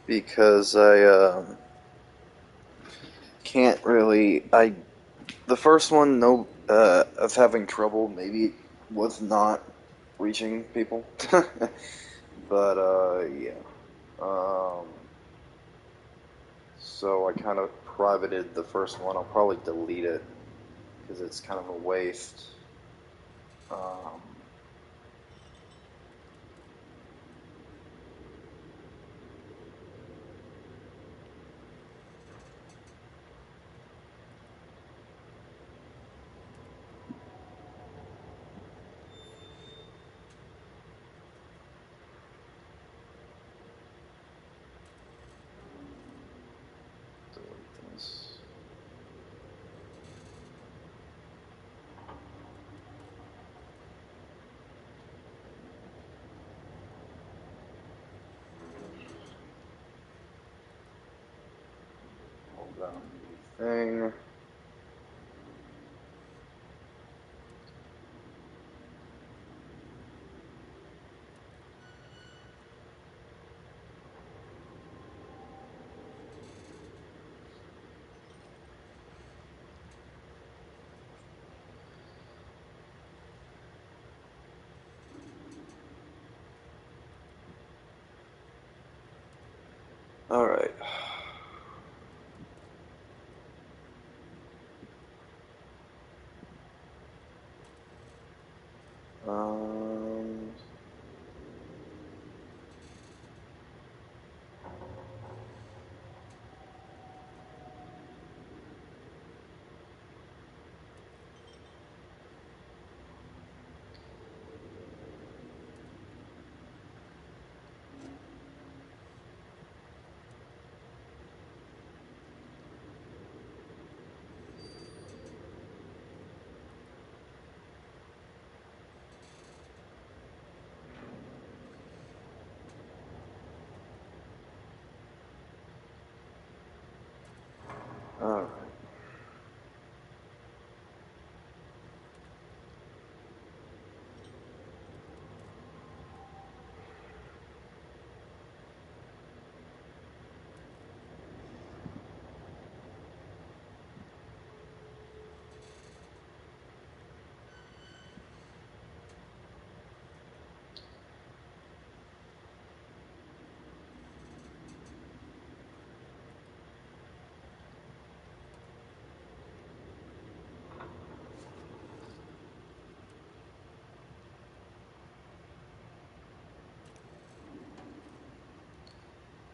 because I can't really. The first one, no, I was having trouble. Maybe it was not reaching people, but yeah. Um, so I kind of privated the first one. I'll probably delete it because it's kind of a waste. Um, delete this. Hold down the thing. All right. Um, all right.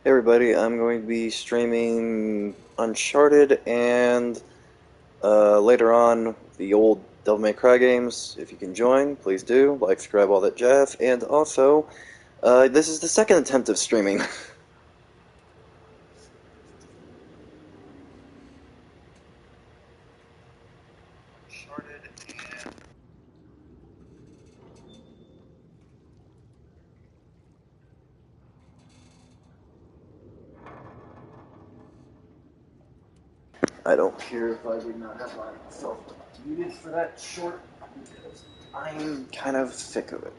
Hey everybody, I'm going to be streaming Uncharted and later on the old Devil May Cry games. If you can join, please do. Like, subscribe, all that jazz. And also, this is the second attempt of streaming. Uncharted and I don't care if I did not have myself muted for that short, because I'm kind of sick of it.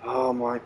Oh my.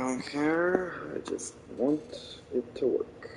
don't care. I just want it to work.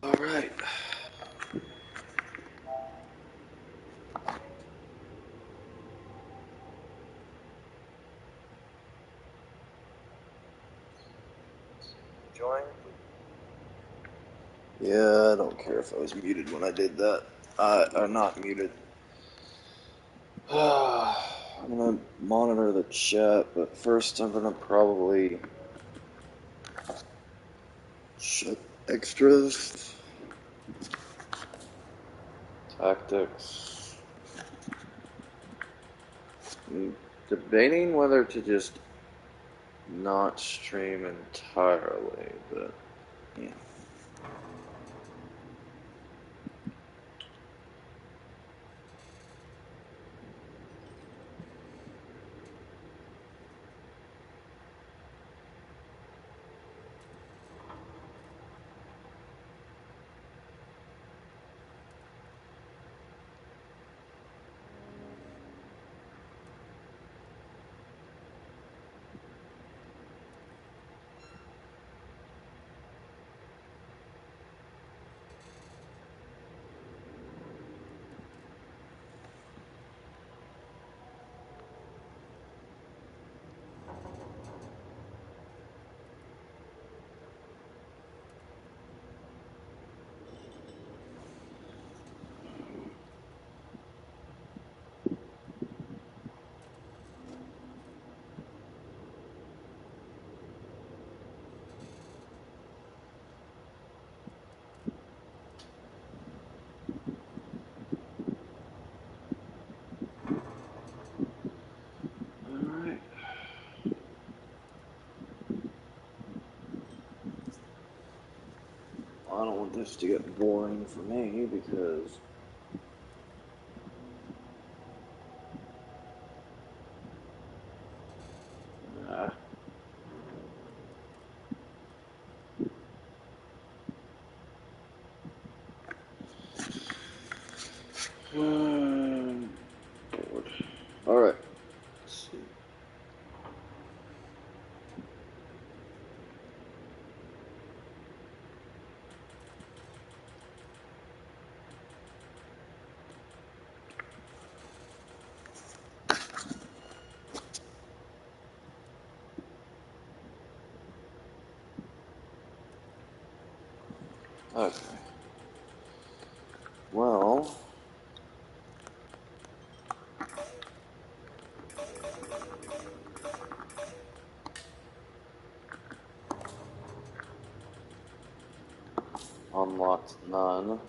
Alright. Join. Yeah, I don't care if I was muted when I did that. I'm not muted. I'm gonna monitor the chat, but first I'm gonna probably check extras, tactics. I'm debating whether to just not stream entirely, but yeah. Alright. I don't want this to get boring for me because uh, Okay. Well, unlocked none.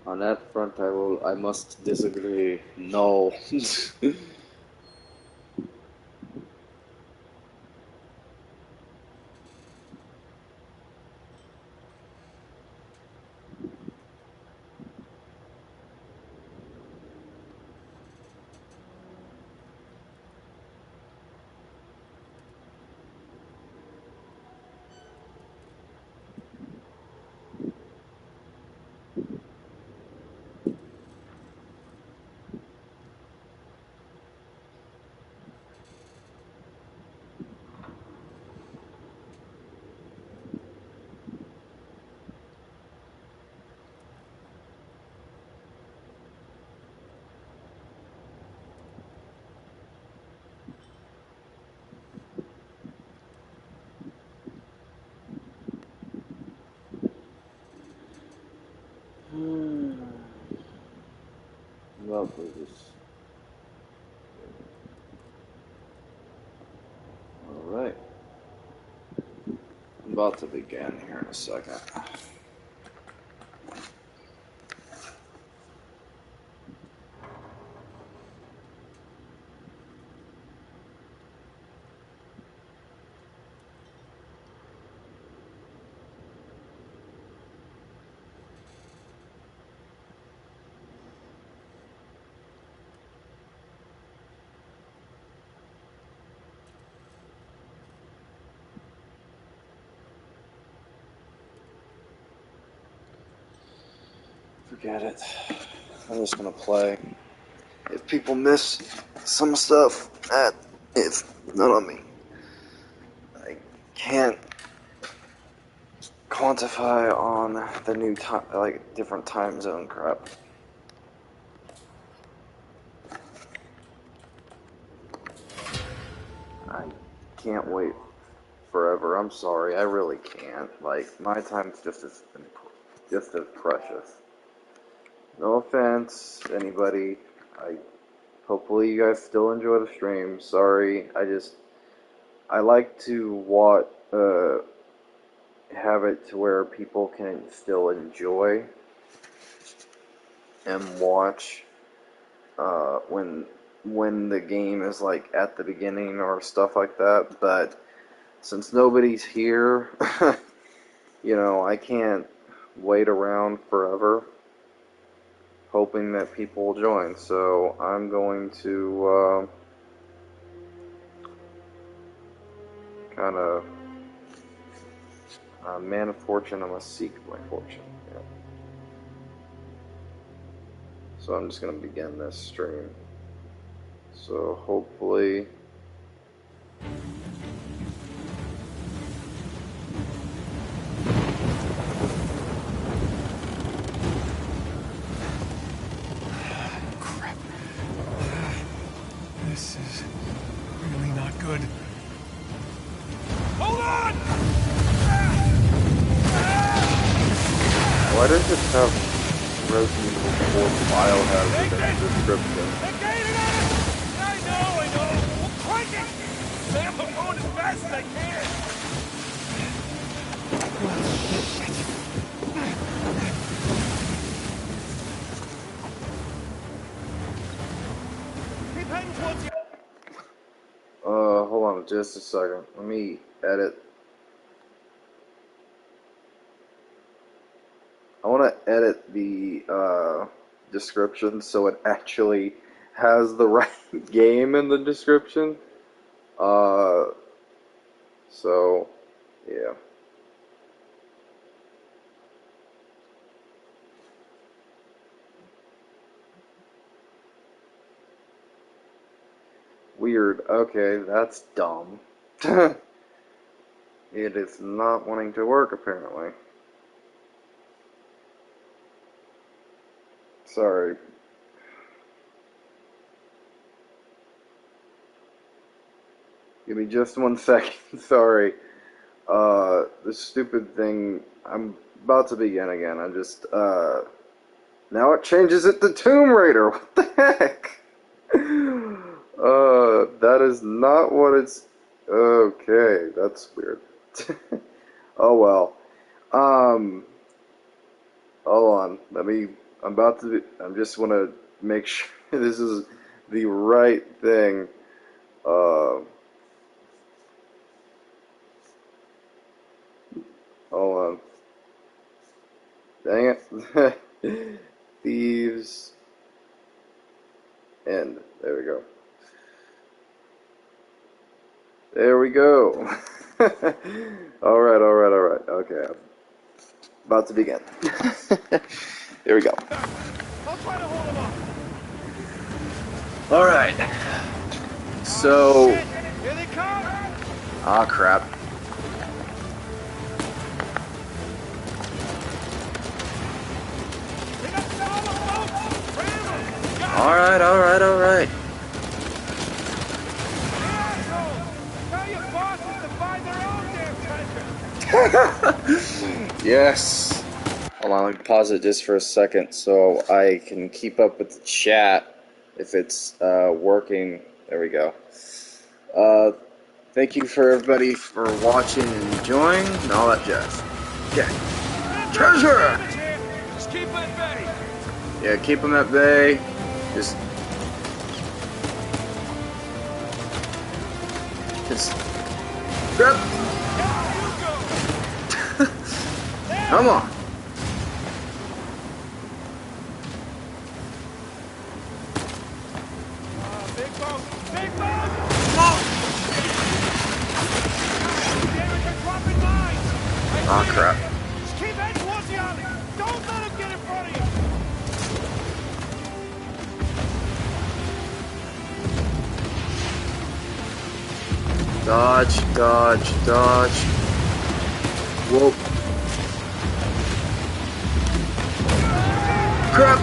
On that front, I must disagree. No. Lovely. Alright. I'm about to begin here in a second. Forget it. I'm just gonna play. If people miss some stuff, it's not on me. I can't quantify on the new time, like different time zone crap. I can't wait forever. I'm sorry, I really can't. Like my time's just as precious. No offense, anybody. Hopefully you guys still enjoy the stream. Sorry, I like to have it to where people can still enjoy and watch when the game is like at the beginning or stuff like that. But since nobody's here, I can't wait around forever hoping that people will join. So I'm going to kind of man of fortune, I must seek my fortune. Yeah. So I'm just going to begin this stream. So hopefully... Crap. This is really not good. Hold on! Why does it have Resident Evil 4 Biohazard in the description? They're gaining on us! fast as I can. Keep heading towards you. Hold on just a second. Let me edit. I want to edit the description so it actually has the right game in the description. So, yeah. Weird. Okay, that's dumb. It is not wanting to work, apparently. Sorry. Give me just 1 second. Sorry. This stupid thing. I'm about to begin again. I'm just, now it changes it to Tomb Raider. What the heck? That is not what it's. Okay, that's weird. Oh well. Hold on. I'm about to. I'm just want to make sure this is the right thing. Hold on. Dang it. Thieves. End. There we go. There we go. Alright, alright, alright. Okay. I'm about to begin. There we go. I'll try to hold him off. Alright. So. Shit. Here they come. Ah, crap. They got all the boats. Ram them. Got it. Alright, alright, alright. Asshole. Tell your bosses to find their own damn treasure. Yes. Hold on, let me pause it just for a second so I can keep up with the chat if it's working. There we go. Thank you for everybody for watching and enjoying and all that jazz. Okay. Treasure! Just keep at bay. Yeah, keep them at bay. Just grab. Come on. Big boat. Big boat. Damn it, they're dropping mines. Oh crap. Just keep heading towards the alley. Don't let them get in front of you. Dodge, dodge, dodge. Whoa. Crap.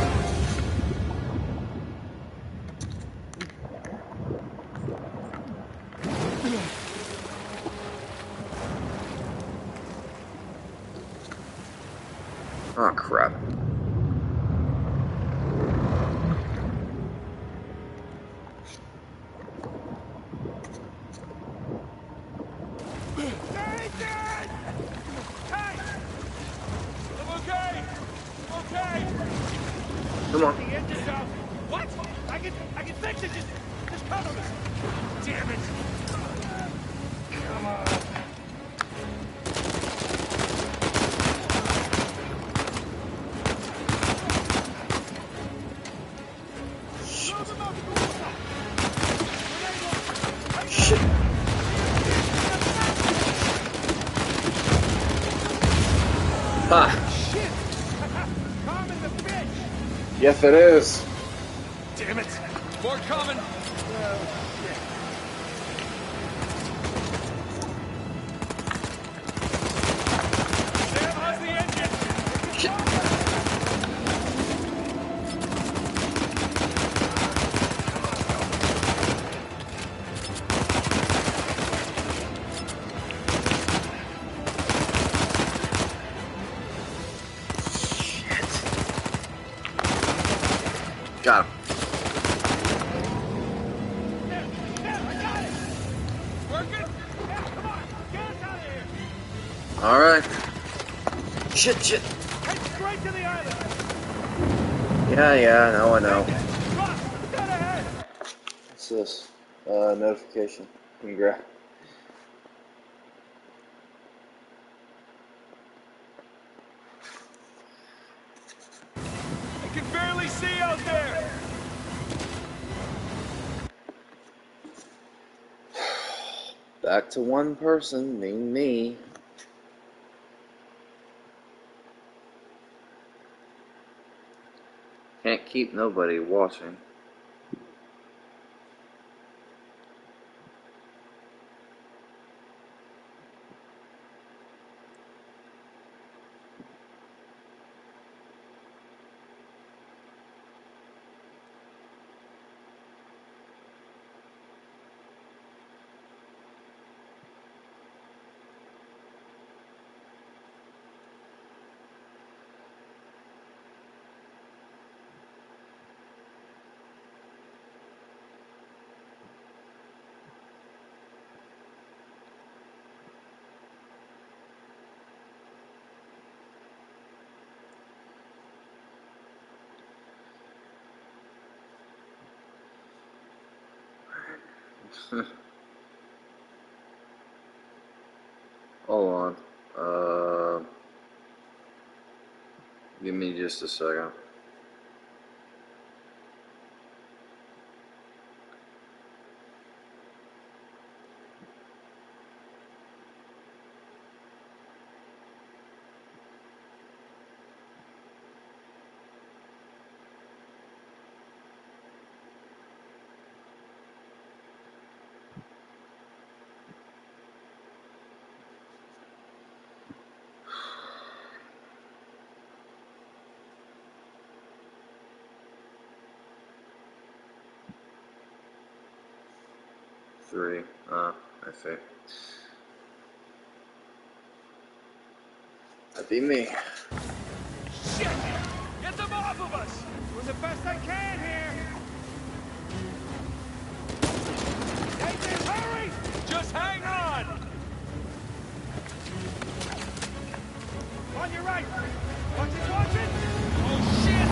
Oh crap. Nathan! Hey! I'm okay. I'm okay. Come on. The engine's out. What? I can fix it. Just cover me. Damn it. Come on. Shit. Ah. Shit! Common the fish! Yes, it is. Damn it! More coming! Sam, how's the engine? Shit. Got him. Sam, I got it! Working? Yeah, come on! Alright. Shit. Head straight to the island. Yeah, I know. Rock, dead ahead. What's this? Notification. Congrats. I can barely see out there. Back to one person, being me. Can't keep nobody watching. Hold on. Give me just a second. Three. I see. That'd be me. Shit! Get them off of us! Doing the best I can here! Nathan, hurry! Just hang on! On your right! Watch it! Oh, shit!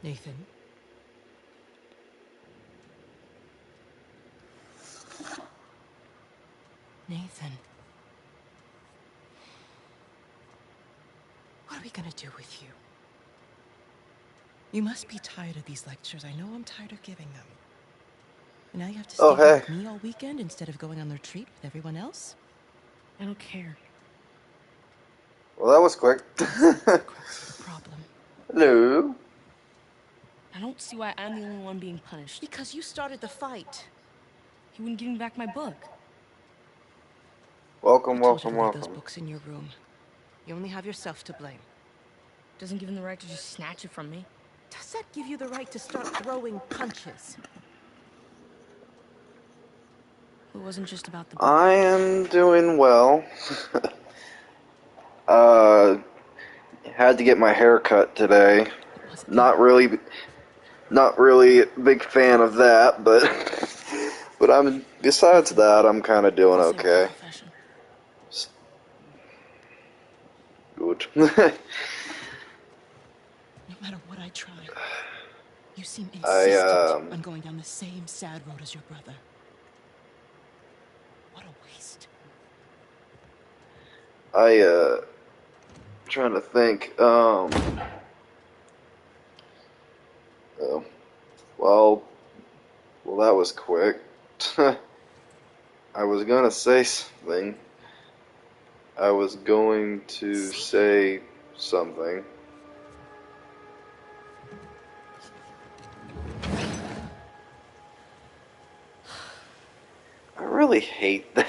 Nathan. Nathan. What are we gonna do with you? You must be tired of these lectures. I know I'm tired of giving them. And now you have to Oh, stay here hey. with me all weekend instead of going on the retreat with everyone else? I don't care. Well, that was quick. What's the problem? Hello. I don't see why I'm the only one being punished. Because you started the fight. He wouldn't give me back my book. I Welcome. told you to leave those books in your room. You only have yourself to blame. Doesn't give him the right to just snatch it from me. Does that give you the right to start throwing punches? It wasn't just about the book. I am doing well. uh, had to get my hair cut today. It wasn't Not really a big fan of that, but but I'm besides that, I'm kind of doing Same with the okay. profession. Good. No matter what I try, you seem I insistent on going down the same sad road as your brother. What a waste. trying to think. Oh, well, that was quick. I was gonna say something. I was going to say something. I really hate that.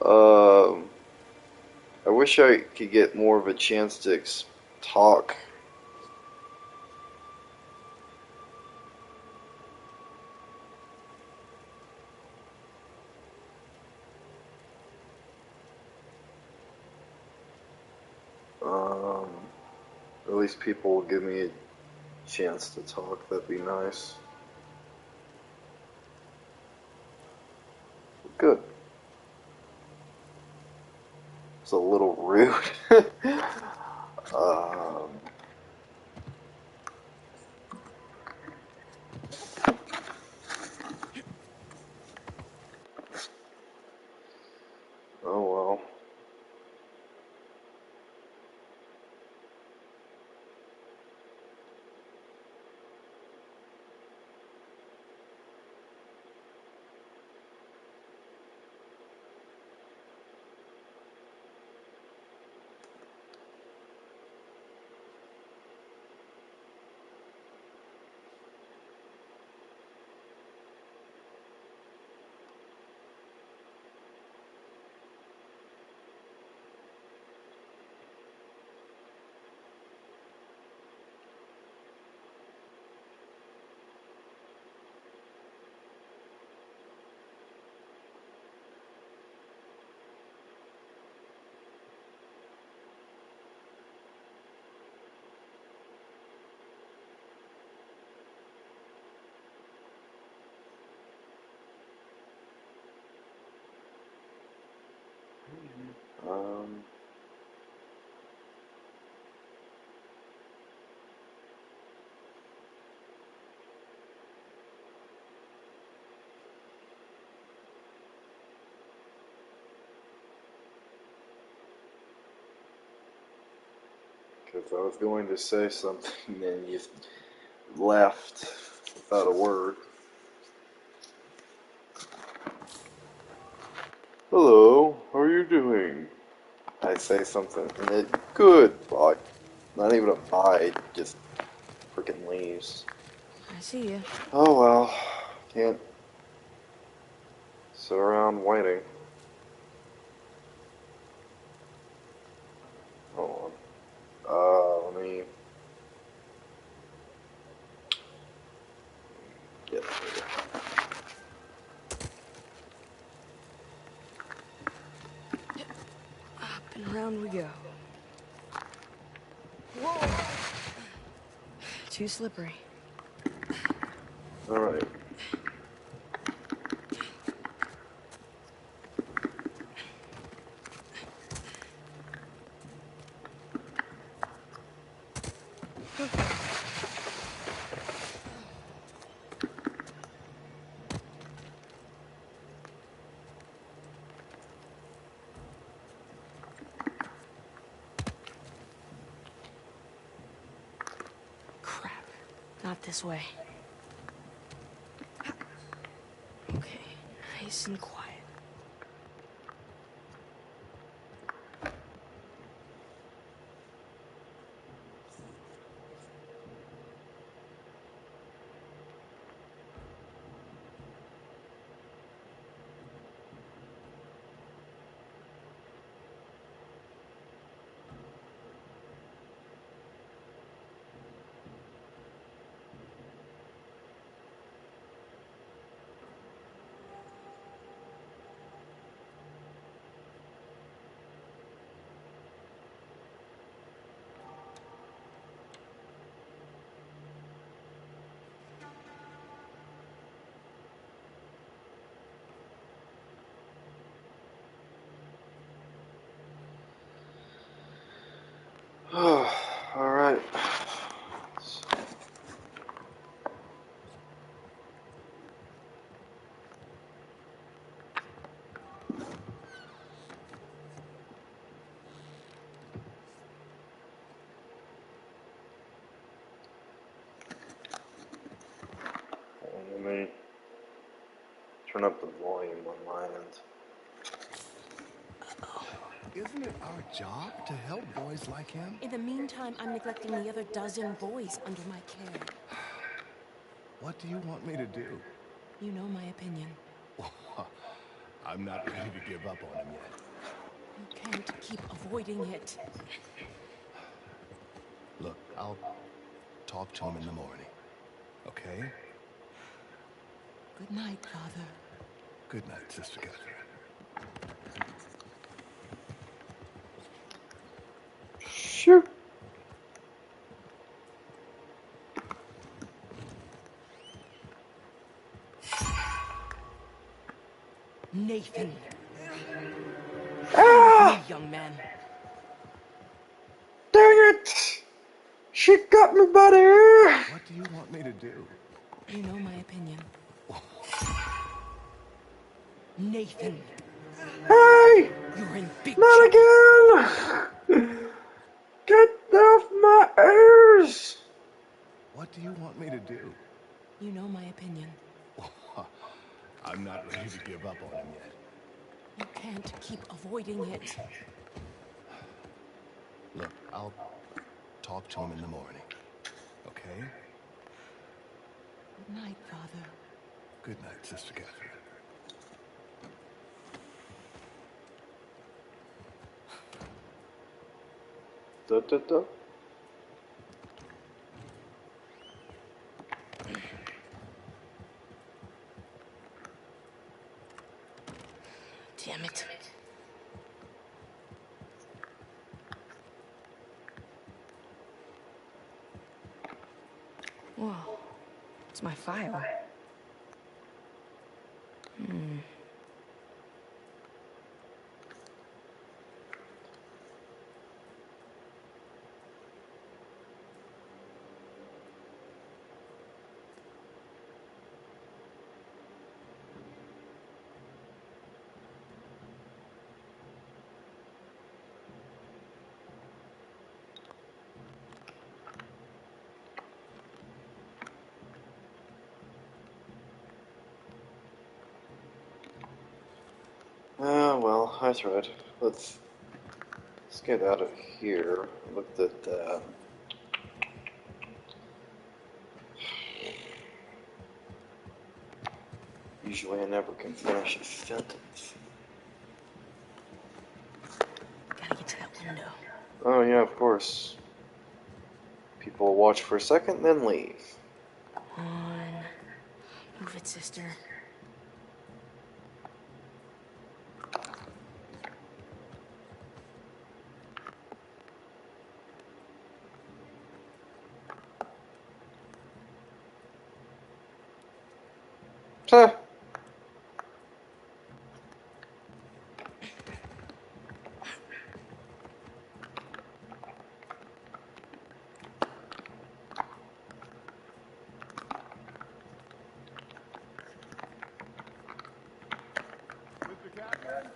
Um, I wish I could get more of a chance to talk. At least people will give me a chance to talk. That'd be nice. Good. It's a little rude. um, oh well. Um, because I was going to say something and you left without a word. Hello, how are you doing? I say something and it good. Bye. Not even a bye, just freaking leaves. I see you. Oh well, can't sit around waiting. Hold on. Let me get it. Up and around we go. Whoa! Too slippery. Alright. Crap. Not this way. Okay, nice and quiet. Alright. Let me turn up the volume on my end. Isn't it our job to help boys like him? In the meantime, I'm neglecting the other dozen boys under my care. What do you want me to do? You know my opinion. I'm not ready to give up on him yet. You can't keep avoiding it. Look, I'll talk to him in the morning, okay? Good night, Father. Good night, Sister Catherine. Shoot! Nathan. Ah! Me, young man. Dang it! She got me, buddy! What do you want me to do? You know my opinion. Nathan, Hey! you're in big Not trouble. again! Get off my ears! What do you want me to do? You know my opinion. I'm not ready to give up on him yet. You can't keep avoiding it. Look, I'll talk to him in the morning. Okay? Good night, Father. Good night, Sister Catherine. Da, da, da. Damn it. Whoa. It's my file. Well, I tried. Let's get out of here. Looked at that. Usually I never can finish a sentence. Gotta get to that window. Oh yeah, of course. People watch for a second, then leave. On. Move it, sister. Huh. Sister Catherine?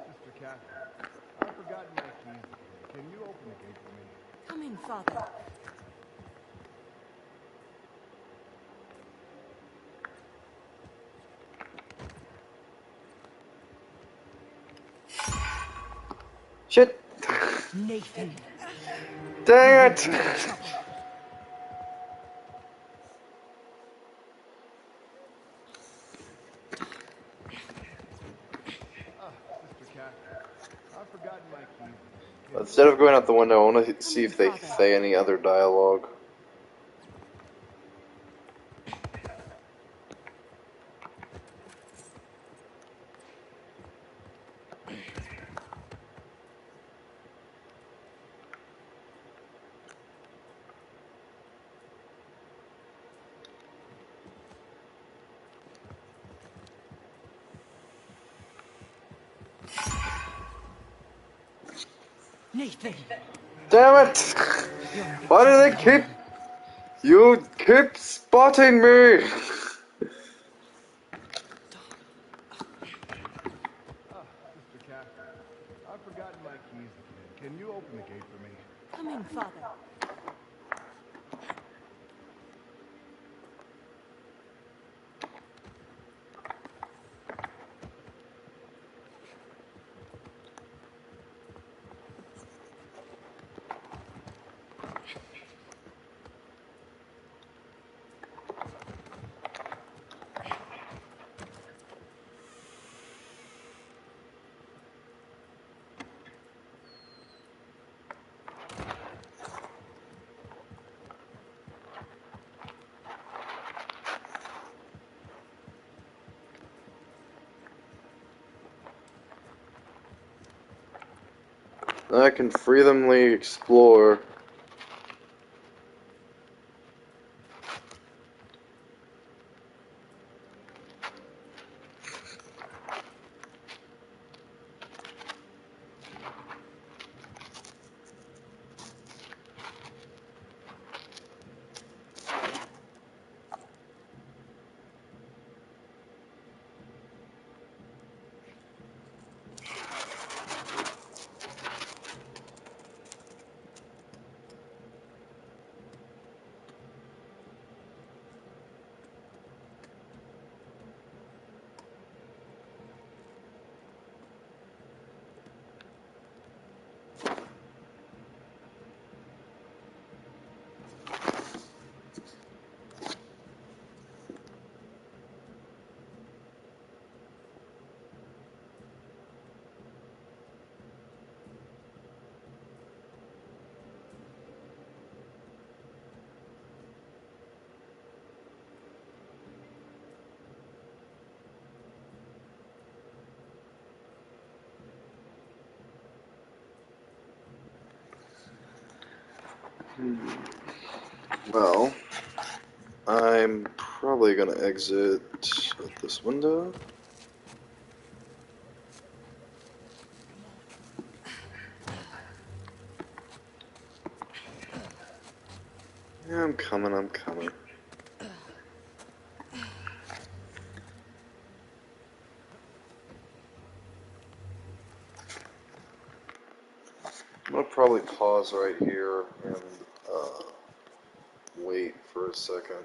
Sister Catherine. I've forgotten my keys again. Can you open the gate for me? Come in, Father. Shit! Nathan, you're Dang in it! big trouble. Sister Catherine. I've forgotten my keys again. Can you Instead of open going the out the gate? window, I want to Come see in, if they Father. say any other dialogue. Nathan, Damn it! you're in big Why do trouble, they young keep... man. You keep spotting me! Sister Catherine. I've forgotten my keys again. Can you open the gate for me? Come in, Father. I can freely explore. Well, I'm probably gonna exit at this window. Yeah, I'm coming, I'm coming. I'm gonna probably pause right here and wait for a second.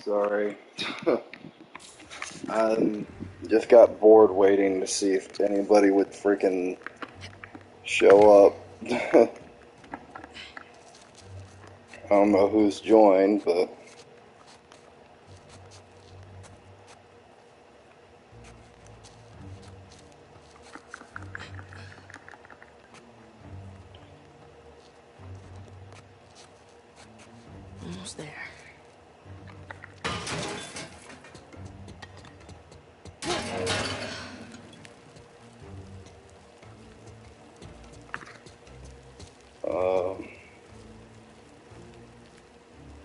Sorry. I just got bored waiting to see if anybody would freaking show up. I don't know who's joined, but Almost there.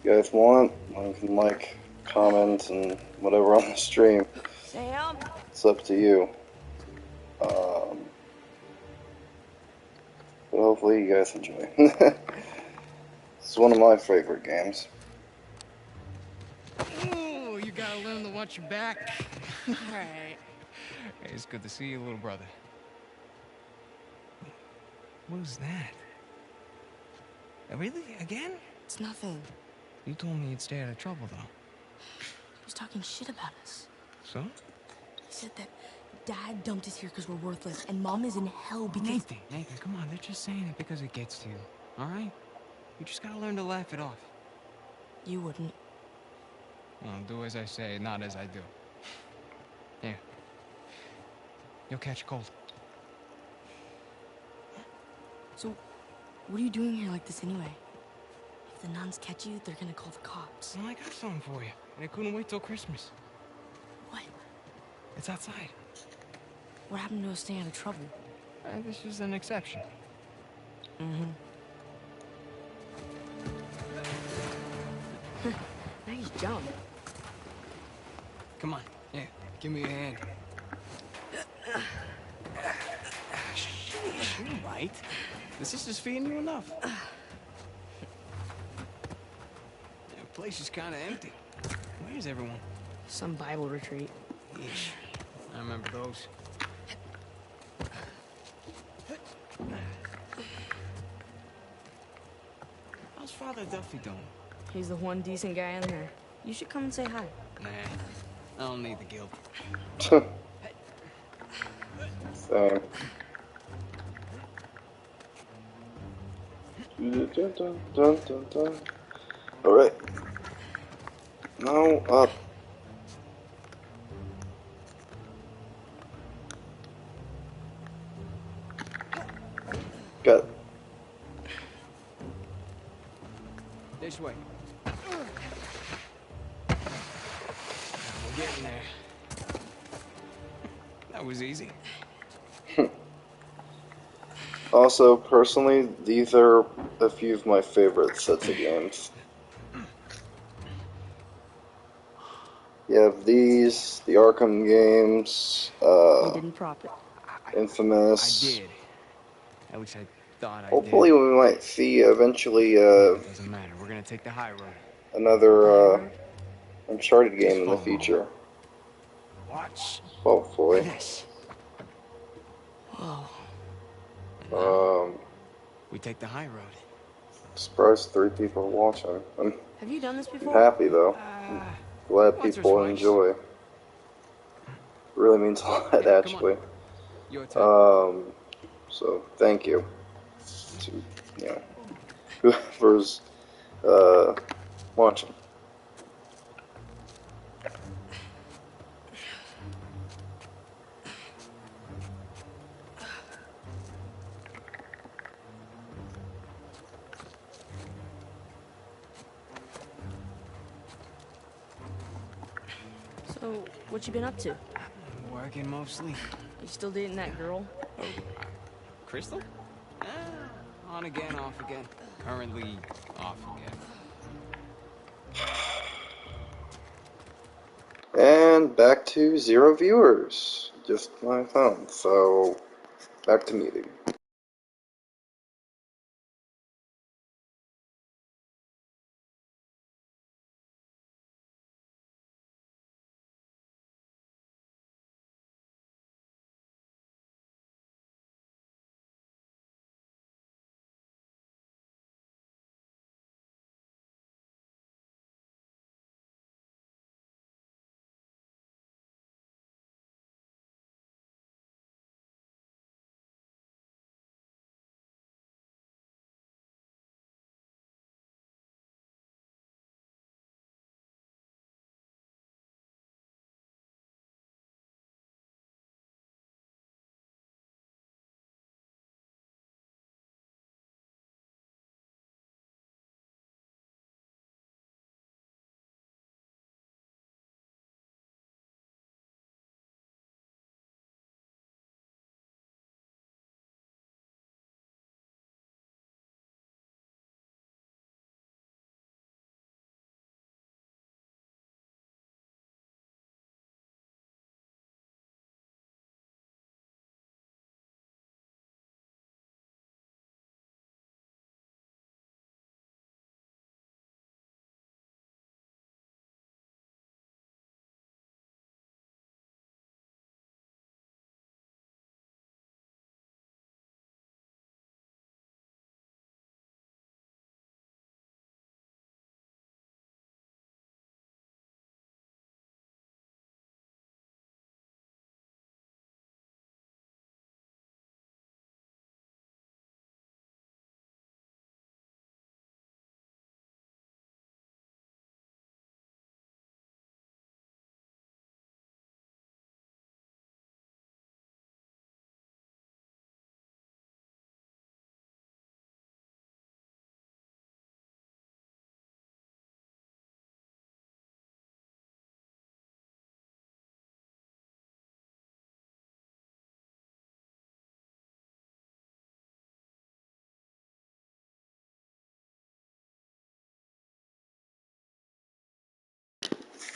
you guys want, you can like, comment, and whatever on the stream. Sam? It's up to you. But hopefully you guys enjoy. It's one of my favorite games. Ooh, you gotta learn to watch your back. Alright. Hey, it's good to see you, little brother. What was that? Really? Again? It's nothing. You told me you'd stay out of trouble, though. He was talking shit about us. So? He said that Dad dumped us here because we're worthless, and Mom is in hell because... Nathan, come on. They're just saying it because it gets to you, all right? You just gotta learn to laugh it off. You wouldn't. Well, do as I say, not as I do. Here. You'll catch a cold. So, what are you doing here like this anyway? If the nuns catch you, they're gonna call the cops. Well, I got something for you, and it couldn't wait till Christmas. What? It's outside. What happened to us staying out of trouble? This is an exception. Mm-hmm. Nice jump. Come on. Yeah, give me a hand. Sheesh, you're right. The sister's feeding you enough. The place is kind of empty. Where's everyone? Some Bible retreat. Yeesh. I remember those. How's Father Duffy doing? He's the one decent guy in there. You should come and say hi. Nah, I don't need the guilt. Same. Alright. Now up. Got it. This way. We're getting there. That was easy. Also, personally, these are a few of my favorite sets of games. You have these, the Arkham games, You didn't prop it. Infamous. I did. At least I thought I Hopefully did. we might see eventually It doesn't matter. We're gonna take the high road. another Uncharted game in the follow me. future. Watch Hopefully. this. Whoa. We take the high road. Surprised 3 people are watching. I'm Have you done this before? happy though. Glad Once or people twice. enjoy. Really means a lot, Yeah, come on. actually. Your turn. So thank you to, you know, whoever's watching. So, what you been up to? Working mostly. You still dating that girl? Crystal? On again, off again. Currently off again. And back to 0 viewers. Just my phone. So back to muting.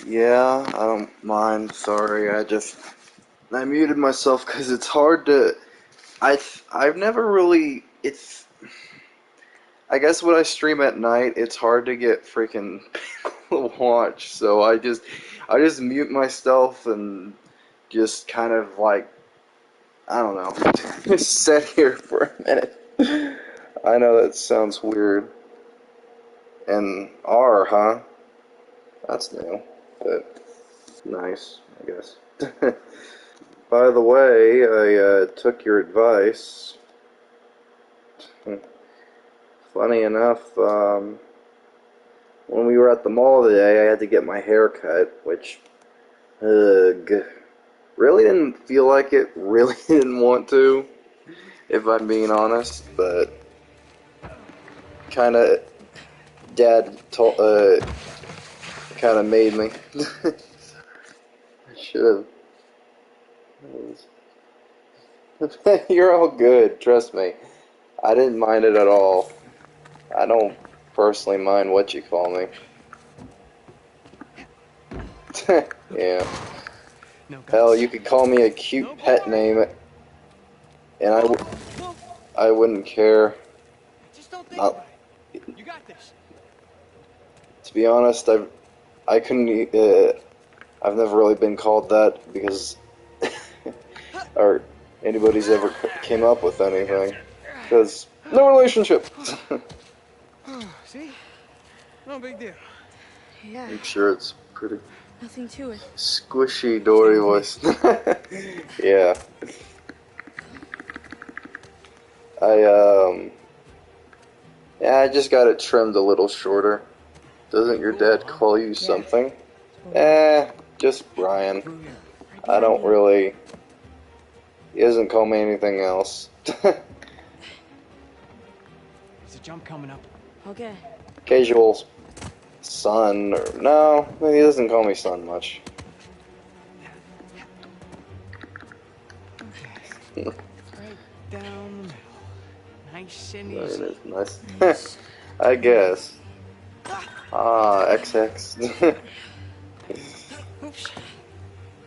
Yeah, I don't mind. Sorry, I muted myself because it's hard to. I've never really. It's. I guess when I stream at night, it's hard to get freaking people to watch. So I just mute myself and just kind of like, I don't know, just sit here for a minute. I know that sounds weird. And R, huh? That's new, but nice, I guess. By the way, I took your advice. Funny enough, when we were at the mall today, I had to get my hair cut, which, ugh, really didn't feel like it, really didn't want to, if I'm being honest, but kinda, Dad kinda made me. I should've. You're all good, trust me. I didn't mind it at all. I don't personally mind what you call me. Yeah. No Hell, guts. you could call me a cute pet name, and I wouldn't care. Just don't think Not, about it. You got this. to be honest, I couldn't. I've never really been called that because, or anybody's ever came up with anything. Because no relationship. See? No big deal. Yeah, I'm sure it's pretty nothing to it. squishy Dory voice. Yeah. I yeah, I just got it trimmed a little shorter. Doesn't your dad call you something? Just Brian. Through here. I don't really. He doesn't call me anything else. There's a jump coming up. Okay. Casual son, or no, he doesn't call me son much. Okay. Right down the middle. Nice and I mean, easy. it's nice. I guess. Ah, XX. Oops.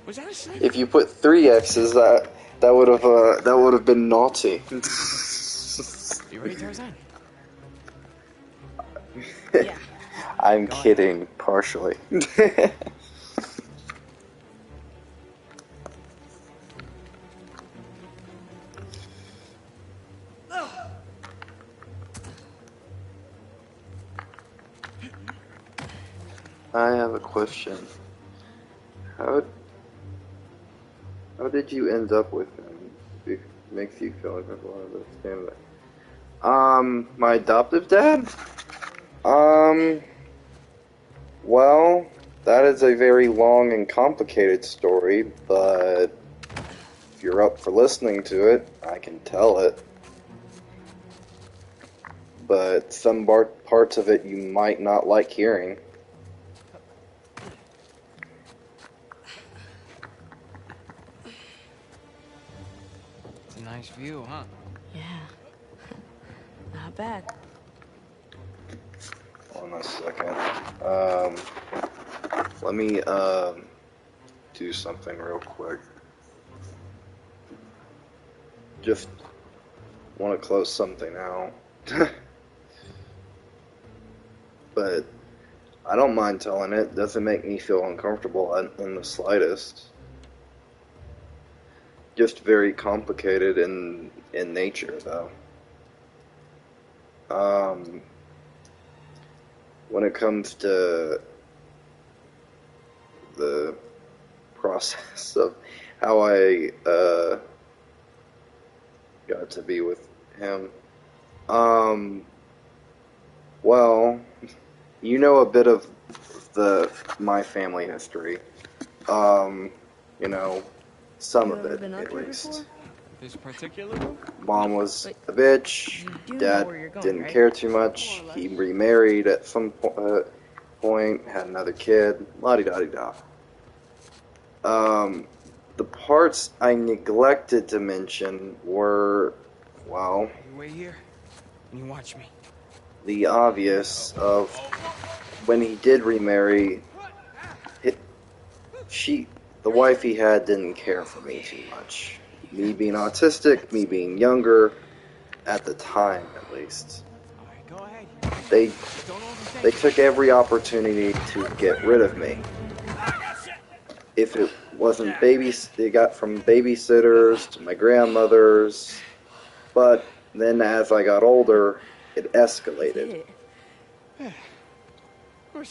Was that a slip? If you put 3 X's, that would have been naughty. You ready, Tarzan? Yeah. I'm Go ahead. kidding, partially. I have a question. How how did you end up with him? It makes you feel like a lot of this family. My adoptive dad? Well, that is a very long and complicated story, but if you're up for listening to it, I can tell it. But some parts of it you might not like hearing. It's a nice view, huh? Yeah. Not bad. Hold on a second. Let me do something real quick. Just want to close something out. But I don't mind telling it. Doesn't make me feel uncomfortable in the slightest. Just very complicated in nature, though. When it comes to the process of how I got to be with him, well, you know a bit of my family history. You know, some You of ever it been up at here least. before? This particular room? Mom was a bitch. You do know Dad where you're going, didn't right? care too much. He remarried at some point, had another kid. La-di-da-di-da. The parts I neglected to mention were, well, You wait here, and you watch me. the obvious of when he did remarry. the wife he had didn't care for me too much. Me being autistic, me being younger, at the time at least, All right, go ahead. they Don't overthink they it. took every opportunity to get rid of me. If it wasn't they got from babysitters to my grandmothers, but then as I got older, it escalated.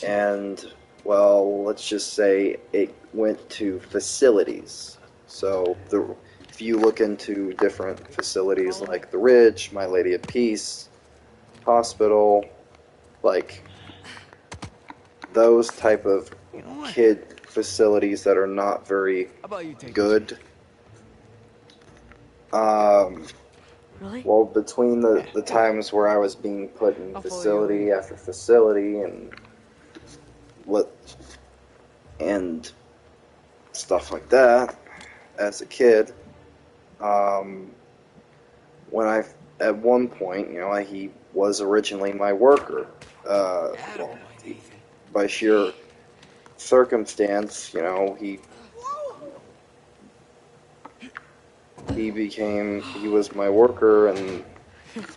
And, well, let's just say it went to facilities. So if you look into different facilities like the Ridge, My Lady of Peace, Hospital, like those type of kid facilities that are not very How about you take good. Really? Well, between the times where I was being put in facility after facility and stuff like that as a kid, when at one point, he was originally my worker. Well, by sheer circumstance, he was my worker, and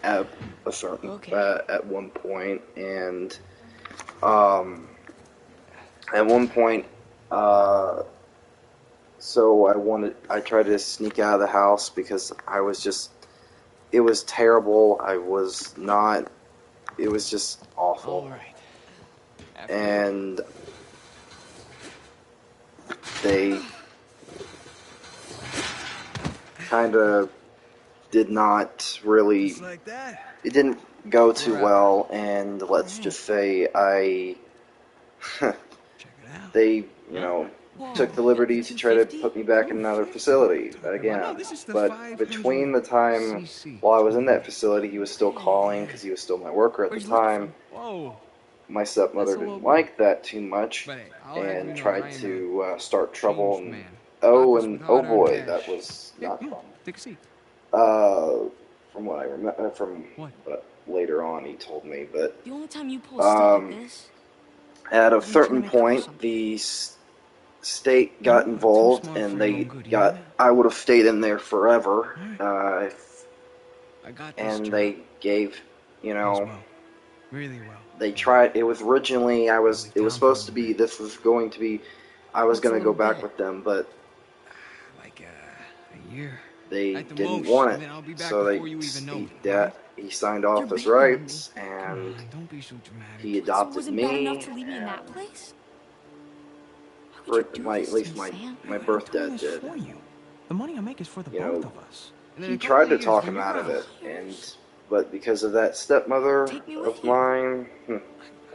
at a certain at one point, and at one point, so I tried to sneak out of the house because it was terrible. It was just awful. All right. And they kind of did not really, Like that. it didn't go too well, and let's just say they, took the liberty to try to put me back in another facility again. But between the time while I was in that facility, he was still calling because he was still my worker at the time. My stepmother didn't like that too much and tried to start trouble. And oh boy, that was not fun. Take a seat. From what I remember, from what later on he told me, but The only time you pull stuff like this, at a certain point, the state got involved, and I would have stayed in there forever, and they gave, Really well. they tried, it was originally, it was supposed to be, I was going to go back with them, but Like a year. they At the didn't most, want and then I'll be it, back so before you even know it, he signed off You're his bailing on rights, me. and Don't be so dramatic. he so it adopted wasn't bad enough me, to leave me in that place? Why or would you do at this least to me, Sam? my I'm birth doing dad this did. for you. The money I make is for the You both know, of us. And then He in a tried couple to of years, talk when him you're out of out, it, but because of that stepmother Take me with of you. mine, I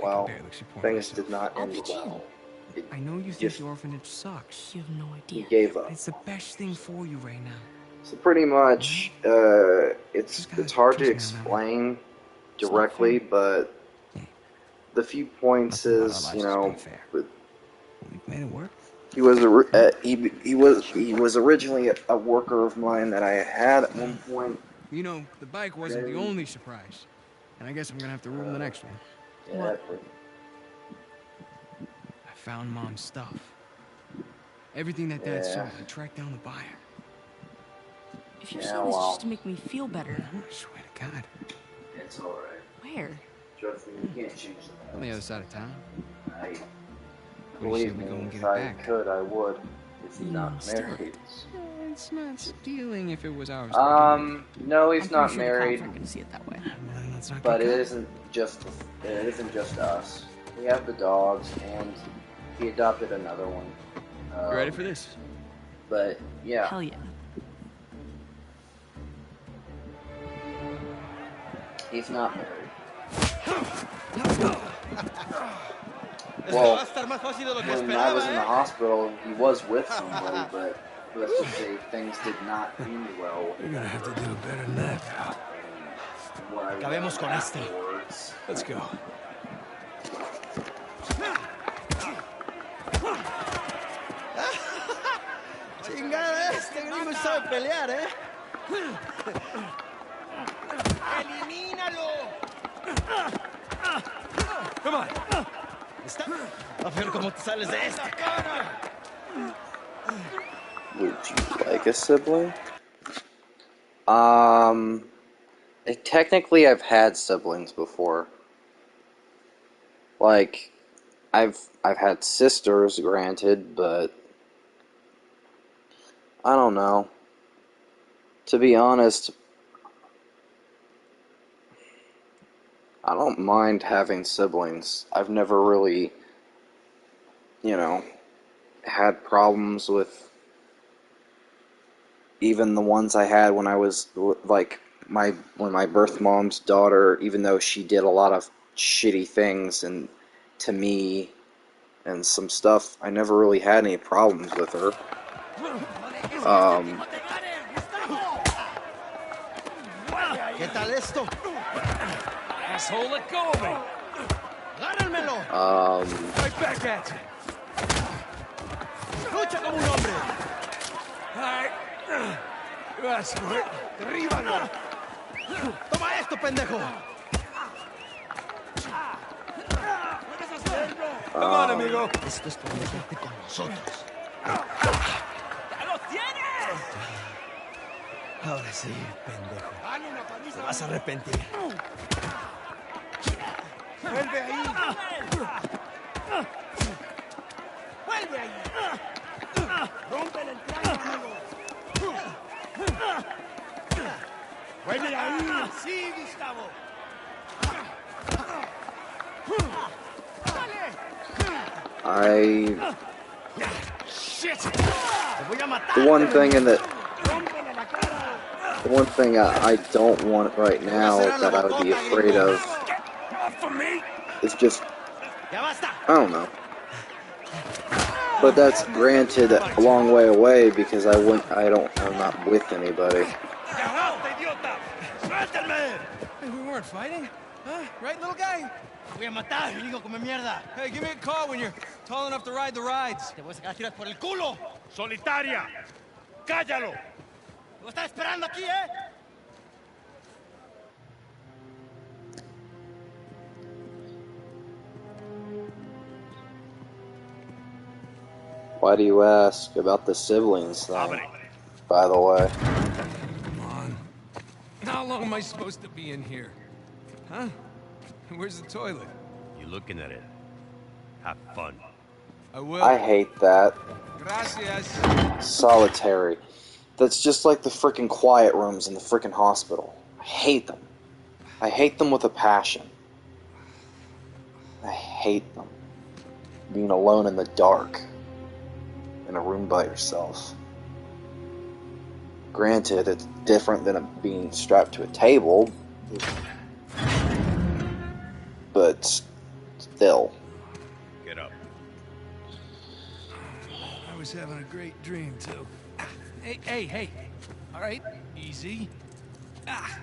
well, can barely support things myself. did not I'll end pitch in. well. I know you think Just, the orphanage sucks. You have no he idea. gave But up. it's the best thing for you right now. So pretty much, it's hard to explain directly, but the few points Nothing about our is, lives is pretty fair. We've made it work. he was originally a worker of mine that I had at one point. You know, the bike wasn't the only surprise. And I guess I'm gonna have to ruin the next one. Yeah, I found Mom's stuff. Everything that Dad sold. I tracked down the buyer. If you're saying this just to make me feel better, I swear to God. it's alright. where? Trust me, you can't change On the other side of town. that. What do you say Believe we me, go and get if it I back? could, I would. Is he You not steal married? It's not stealing if it was ours. No, he's I'm not pretty sure married, the cops aren't gonna see it that way. Well, then let's not but get it caught. isn't just us. We have the dogs, and he adopted another one. You ready for this? But yeah, Hell yeah. he's not married. Well, when I was in the hospital, he was with somebody, but let's just say things did not end well. You're gonna have to do better than that, pal. Acabemos con este. Let's go. Chingada, este gringo sabe pelear, ¿eh? ¡Elimínalo! Come on. A ver cómo te sales de esta. Would you like a sibling? Technically, I've had siblings before. Like, I've had sisters, granted, but I don't know. To be honest, I don't mind having siblings. I've never really, you know, had problems with even the ones I had when I was like when my birth mom's daughter, even though she did a lot of shitty things and to me and some stuff, I never really had any problems with her. ¿Qué tal esto? Asshole, let go of me! ¡Agárrenmelo! Right back at you! ¡Lucha como un hombre! Alright. That's good. Derríbalo! ¡Toma esto, pendejo! Come on, amigo. Esto es por meterte con nosotros. ¡Ya lo tienes! Ahora sí, pendejo. Te vas a arrepentir. ¡Vuelve ahí! ¡Vuelve ahí! ¡Rompe la entraña, amigo! ¡Vuelve ahí! ¡Sí, Gustavo! ¡Shit! ¡Te voy a matar! The one thing I don't want right now that I would be afraid of Off of me! is just, ¡Ya basta! I don't know. But that's granted a long way away because I'm not with anybody. ¡Agarrate, idiota! ¡Suéltame! Hey, we weren't fighting? Huh? Right, little guy? ¡Te voy a matar, hijo, come mierda! Hey, give me a call when you're tall enough to ride the rides. ¡Te voy a sacar tiras por el culo! ¡Solitaria! ¡Cállalo! ¡Te voy a estar esperando aquí, eh! Why do you ask about the siblings thing, by the way? Come on. How long am I supposed to be in here? Huh? Where's the toilet? You looking at it? Have fun. I will. I hate that. Gracias. Solitary. That's just like the freaking quiet rooms in the freaking hospital. I hate them. I hate them with a passion. I hate them. Being alone in the dark. In a room by yourself. Granted, it's different than being strapped to a table. But still. Get up. I was having a great dream, too. Hey. All right, easy. Ah.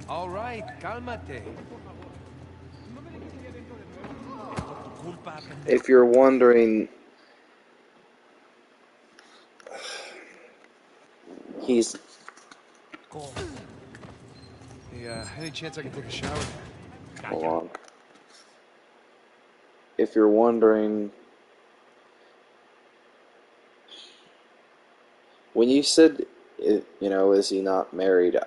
All right, cálmate. If you're wondering, he's... Hey, any chance I can take a shower? Hold on. If you're wondering, when you said, is he not married?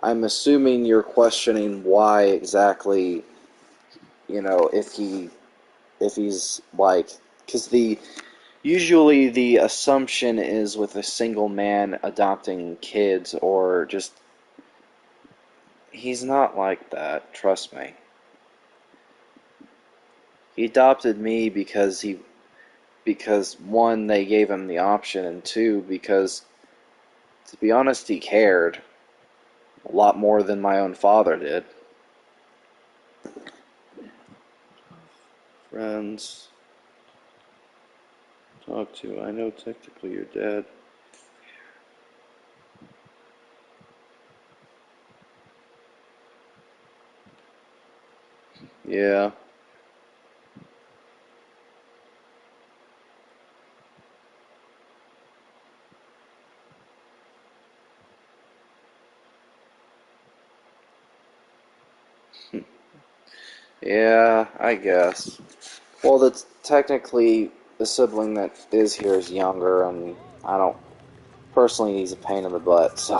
I'm assuming you're questioning why exactly, if he's like, because usually the assumption is with a single man adopting kids or just, he's not like that, trust me. He adopted me because one, they gave him the option, and two, because, to be honest, he cared a lot more than my own father did. Friends. Talk to. I know technically you're dead. Yeah. Yeah, I guess. Well, that's technically the sibling that is here is younger, and I don't personally he's a pain in the butt. So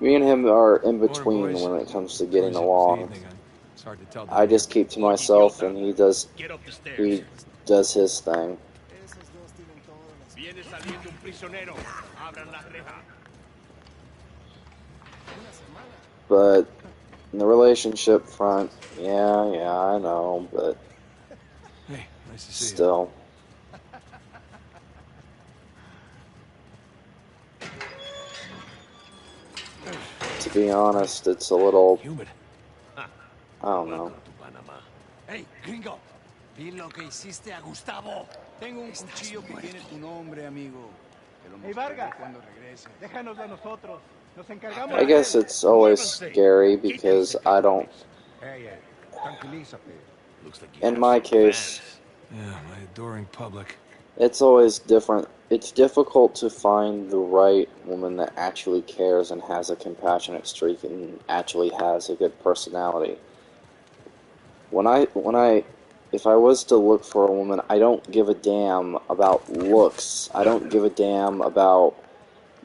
me and him are in Morning, between boys. when it comes to Or getting is it the along. evening? It's hard to tell I down here. just keep to Oh, myself, idiota. and Get up the stairs. he does his thing. Viene saliendo un prisionero. Abran la reja. But in the relationship front, yeah, I know, but Hey, nice to see you. still. To be honest, it's a little, Humid. I don't know. Welcome to Panama. Hey, gringo. Vi lo que hiciste a Gustavo. Tengo un cuchillo que tiene tu nombre, amigo. Te lo mostraré cuando regrese. Déjanoslo a nosotros. Nos encargamos I de guess él. it's always scary because I don't, Hey, tranquilízate. Looks like you in have my some case, fans. Yeah, my adoring public. it's always different. It's difficult to find the right woman that actually cares and has a compassionate streak and actually has a good personality. If I was to look for a woman, I don't give a damn about looks. I don't give a damn about,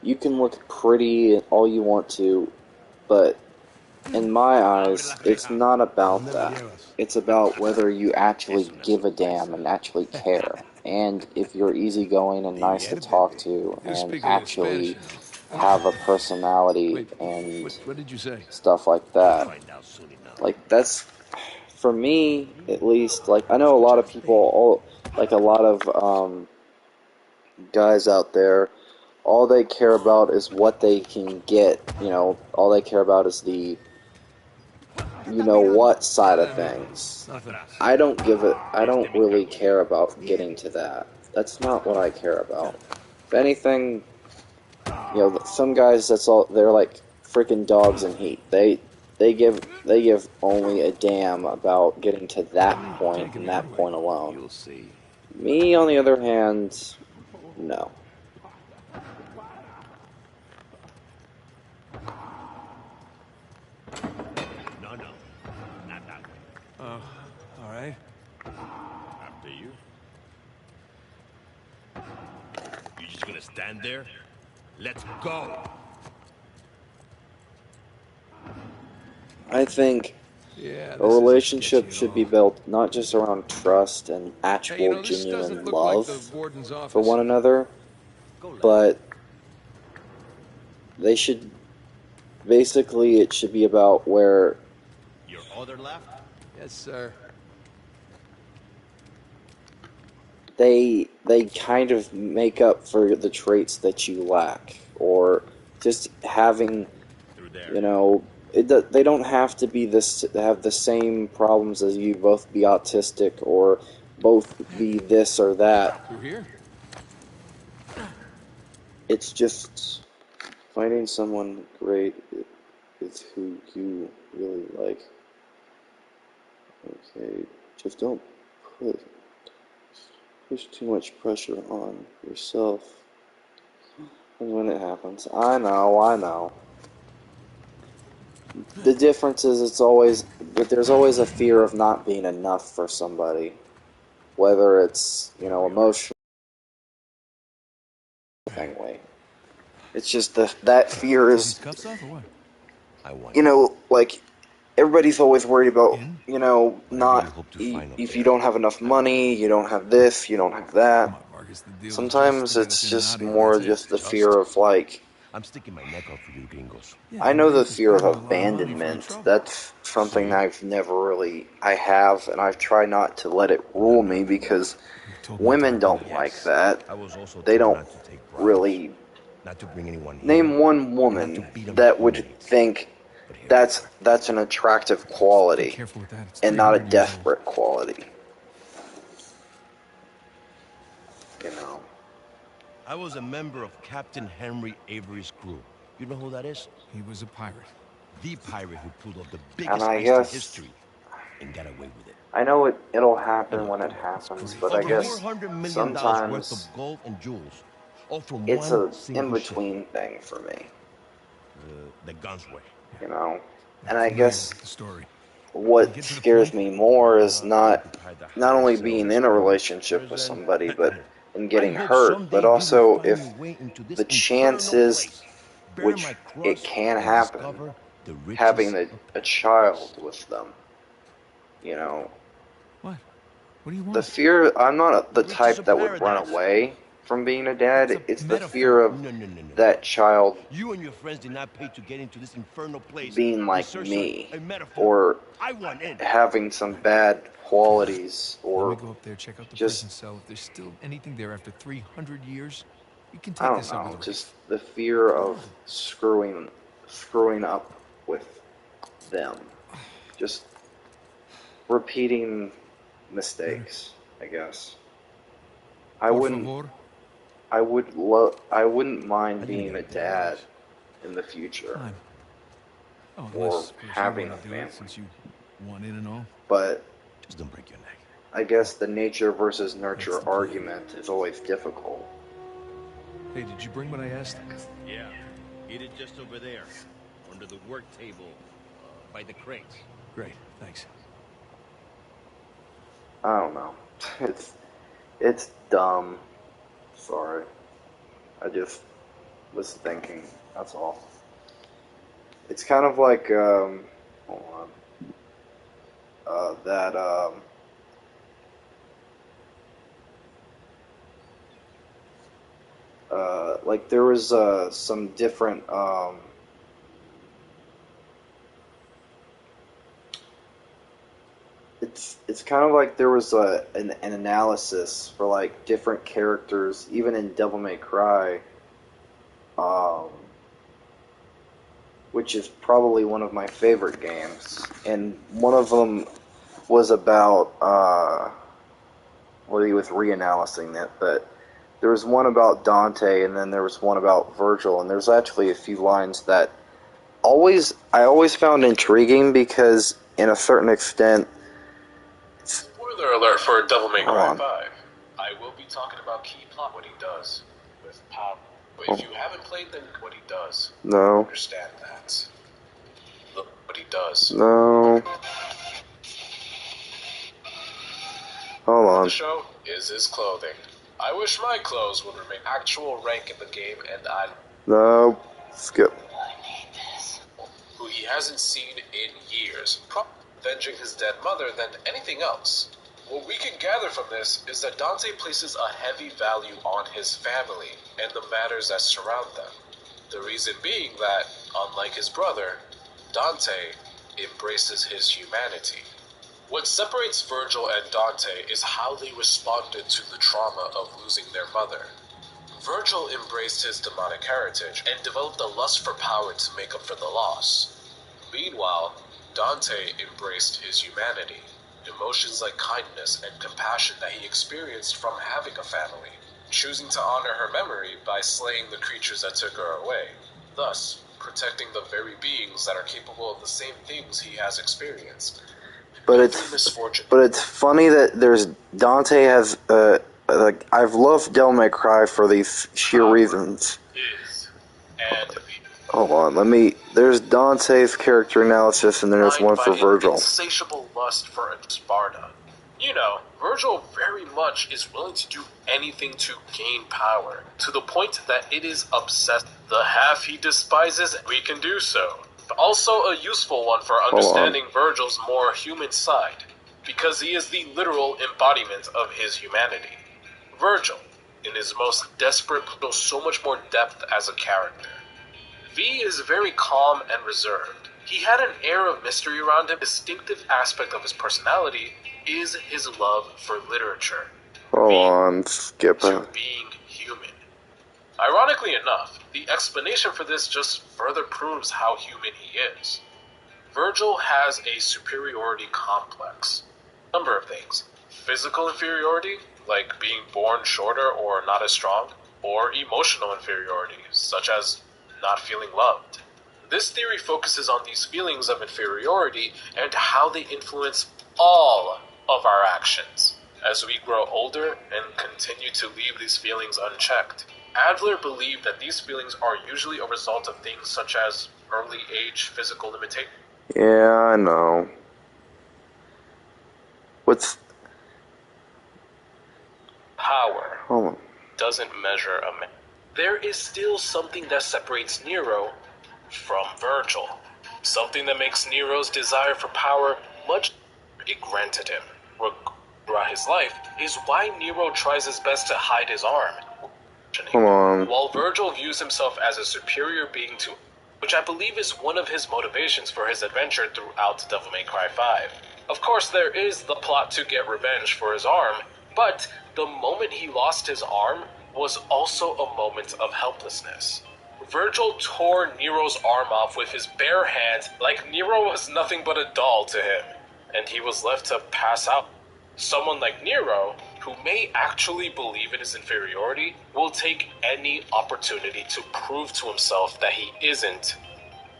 you can look pretty all you want to, but in my eyes, it's not about that. It's about whether you actually give a damn and actually care. And if you're easygoing and nice to talk to You and speak a little Spanish, actually you know. have a personality Wait, and what did you say? stuff like You'll that. find out soon enough. Like, that's, for me, at least, like, I know a lot of people, like a lot of guys out there, all they care about is what they can get, all they care about is the what side of things. Nothing. I don't really care about getting to that. That's not what I care about. If anything, some guys, that's all, they're like freaking dogs in heat. They give only a damn about getting to that point Taking and me that anyway. point alone. You'll see. Me, on the other hand, no. No, not that way. Oh, all right. After you. You just gonna stand there? Let's go. I think Yeah, a this isn't relationship sketchy at should be all. built not just around trust and Hey, you actual, know, this doesn't genuine look like the love warden's for office. one another, Go left. but they should, basically, it should be about where Your other left? Yes, sir. they kind of make up for the traits that you lack, or just having, Through there. they don't have to be have the same problems as you, both be autistic or both be this or that. Through here? It's just finding someone great is who you really like. Okay, just don't push too much pressure on yourself. And when it happens, I know. The difference is but there's always a fear of not being enough for somebody, whether it's emotional way. It's just that fear Take these is, cuffs off or what? I want you. like everybody's always worried about, In? not hope to find up if there. you don't have enough money, you don't have this, you don't have Come that. on, Marcus. The deal is just Sometimes to get us it's in and out just of here. more That's it. just the fear of like, I'm sticking my neck out for you gringos. Yeah, I you know the raised us fear of plenty a lot of money for our abandonment. trouble. That's something I've never really, I have, and I've tried not to let it rule me because You told me women to do don't that. like that. I was also They told don't not to take bribes, really, not to bring anyone here, name one and not to woman beat 'em that home. would think But here that's an attractive Be quality careful with that. It's and not a 300 years old. desperate quality. You know. I was a member of Captain Henry Avery's crew. You know who that is? He was a pirate. The pirate who pulled off the And biggest I heist in guess, history and got away with it. I know it'll happen And when look, it happens, great. but I over guess $400 million worth of sometimes gold and jewels, all from it's one a single ship. in-between thing for me, The Gunsway. you know? I'm And I familiar guess with the story. what scares me more is not only being in a relationship with somebody, but in getting hurt, but also if the chances, which it can happen, having a child with them. You know, What? What do you the want? fear, I'm not the Riches type of that would run paradise. away from being a It's dad. a It's the fear metaphor. of No. that child You and your friends did not pay to get into this infernal place. being You like searched for me, a metaphor. or I want in. having some bad qualities, Let me or go up there, check out the prison just, cell. If there's still anything there after 300 years, we can I take don't this up with know, just Rafe. the fear Come of on. screwing up with them. Just repeating mistakes, I guess. I Por wouldn't favor. I wouldn't mind Are you gonna being a get paid for dad this? in the future, Fine. Oh, or unless, of course, you having want a to do it family. since you want in and all. But Just don't break your neck. I guess the nature versus That's nurture the plan. argument is always difficult. Hey, did you bring what I asked? Yeah. Eat it just over there. Under the work table. By the crates. Great, thanks. I don't know. It's dumb. Sorry. I just was thinking. That's all. It's kind of like hold on. That like there was some different it's kind of like there was an analysis for like different characters, even in Devil May Cry, um, which is probably one of my favorite games. And one of them was about well, he was reanalysing it, but there was one about Dante, and then there was one about Virgil, and there's actually a few lines that I always found intriguing because, in a certain extent, Spoiler alert for Devil May hold Cry on. 5. I will be talking about key plot, what he does with power. But if you haven't played, then what he does. No, Understand that. Look what he does. no, hold The on. show is his clothing. I wish my clothes would remain actual rank in the game, and I No, skip. who he hasn't seen in years, probably avenging his dead mother than anything else. What we can gather from this is that Dante places a heavy value on his family and the matters that surround them. The reason being that, unlike his brother, Dante embraces his humanity. What separates Virgil and Dante is how they responded to the trauma of losing their mother. Virgil embraced his demonic heritage and developed a lust for power to make up for the loss. Meanwhile, Dante embraced his humanity, emotions like kindness and compassion that he experienced from having a family, choosing to honor her memory by slaying the creatures that took her away, thus protecting the very beings that are capable of the same things he has experienced. But Every misfortune. it's funny that there's Dante has like I've loved Devil May Cry for these sheer reasons. Is and the Hold on, there's Dante's character analysis, and then there's one for by Virgil. insatiable lust for Sparta. You know, Virgil very much is willing to do anything to gain power, to the point that it is obsessed. The half he despises, we can do so. Also a useful one for understanding Virgil's more human side, because he is the literal embodiment of his humanity. Virgil, in his most desperate, shows so much more depth as a character. V is very calm and reserved. He had an air of mystery around him. A distinctive aspect of his personality is his love for literature. Hold on, skip To it. being human. Ironically enough, the explanation for this just further proves how human he is. Virgil has a superiority complex. A number of things. Physical inferiority, like being born shorter or not as strong, or emotional inferiority, such as not feeling loved. This theory focuses on these feelings of inferiority and how they influence all of our actions as we grow older and continue to leave these feelings unchecked. Adler believed that these feelings are usually a result of things such as early age physical limitations. Yeah, I know. What's... Power Hold on. doesn't measure a man. There is still something that separates Nero from Virgil. Something that makes Nero's desire for power much it granted him throughout his life is why Nero tries his best to hide his arm. Come on. While Virgil views himself as a superior being to, which I believe is one of his motivations for his adventure throughout Devil May Cry 5. Of course, there is the plot to get revenge for his arm, but the moment he lost his arm was also a moment of helplessness. Virgil tore Nero's arm off with his bare hands like Nero was nothing but a doll to him, and he was left to pass out. Someone like Nero, who may actually believe in his inferiority, will take any opportunity to prove to himself that he isn't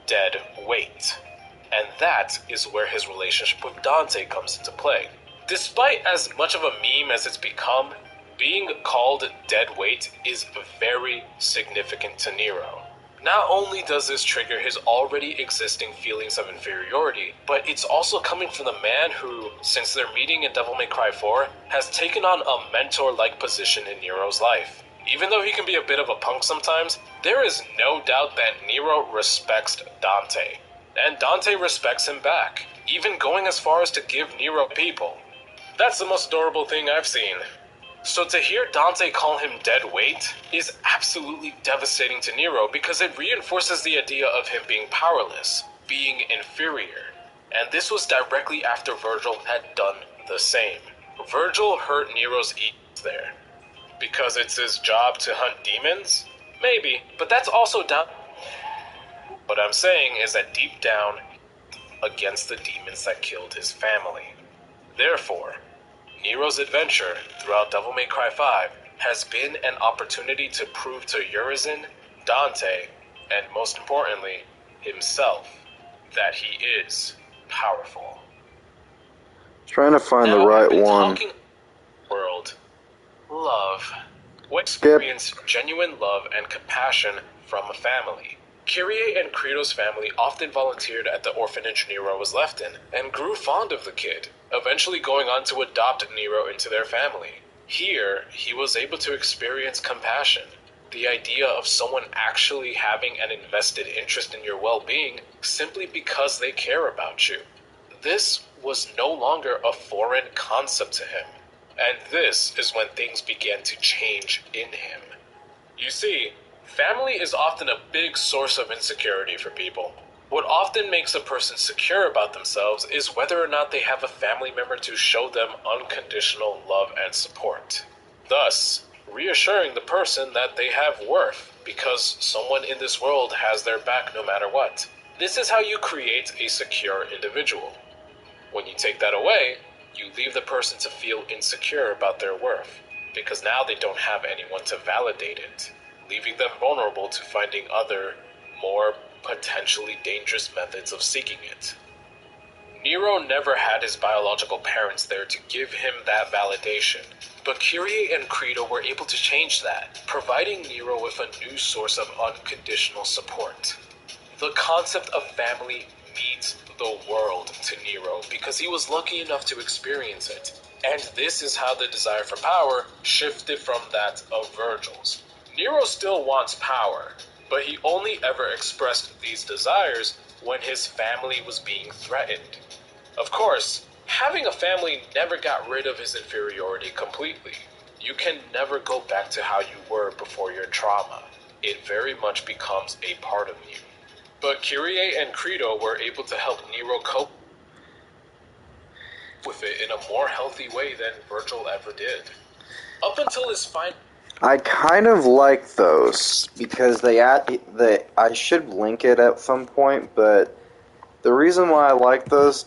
dead weight. And that is where his relationship with Dante comes into play. Despite as much of a meme as it's become, being called dead weight is very significant to Nero. Not only does this trigger his already existing feelings of inferiority, but it's also coming from the man who, since their meeting in Devil May Cry 4, has taken on a mentor-like position in Nero's life. Even though he can be a bit of a punk sometimes, there is no doubt that Nero respects Dante. And Dante respects him back, even going as far as to give Nero people. That's the most adorable thing I've seen. So to hear Dante call him dead weight is absolutely devastating to Nero because it reinforces the idea of him being powerless, being inferior. And this was directly after Virgil had done the same. Virgil hurt Nero's ego there. Because it's his job to hunt demons? Maybe, but that's also down. What I'm saying is that deep down, against the demons that killed his family. Therefore, Nero's adventure throughout Devil May Cry 5 has been an opportunity to prove to Urizen, Dante, and most importantly, himself, that he is powerful. Trying to find Now, the right I've been one. talking world, love. What experience genuine love and compassion from a family. Kyrie and Credo's family often volunteered at the orphanage Nero was left in, and grew fond of the kid, eventually going on to adopt Nero into their family. Here, he was able to experience compassion, the idea of someone actually having an invested interest in your well-being simply because they care about you. This was no longer a foreign concept to him, and this is when things began to change in him. You see, family is often a big source of insecurity for people. What often makes a person secure about themselves is whether or not they have a family member to show them unconditional love and support. Thus, reassuring the person that they have worth because someone in this world has their back no matter what. This is how you create a secure individual. When you take that away, you leave the person to feel insecure about their worth because now they don't have anyone to validate it, leaving them vulnerable to finding other, more potentially dangerous methods of seeking it. Nero never had his biological parents there to give him that validation, but Kyrie and Credo were able to change that, providing Nero with a new source of unconditional support. The concept of family means the world to Nero because he was lucky enough to experience it, and this is how the desire for power shifted from that of Virgil's. Nero still wants power, but he only ever expressed these desires when his family was being threatened. Of course, having a family never got rid of his inferiority completely. You can never go back to how you were before your trauma. It very much becomes a part of you. But Kyrie and Credo were able to help Nero cope with it in a more healthy way than Virgil ever did. Up until his final... I kind of like those because I should link it at some point, but the reason why I like those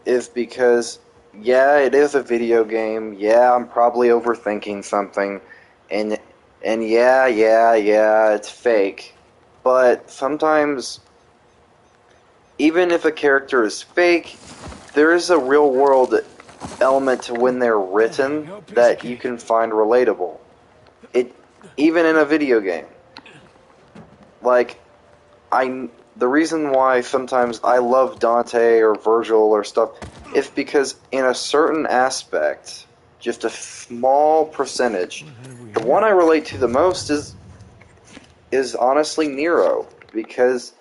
is because, yeah, it is a video game, yeah, I'm probably overthinking something, and yeah, it's fake, but sometimes, even if a character is fake, there is a real-world element to when they're written that you can find relatable. Even in a video game. Like, the reason why sometimes I love Dante or Virgil or stuff is because in a certain aspect, just a small percentage, the one I relate to the most is honestly Nero, because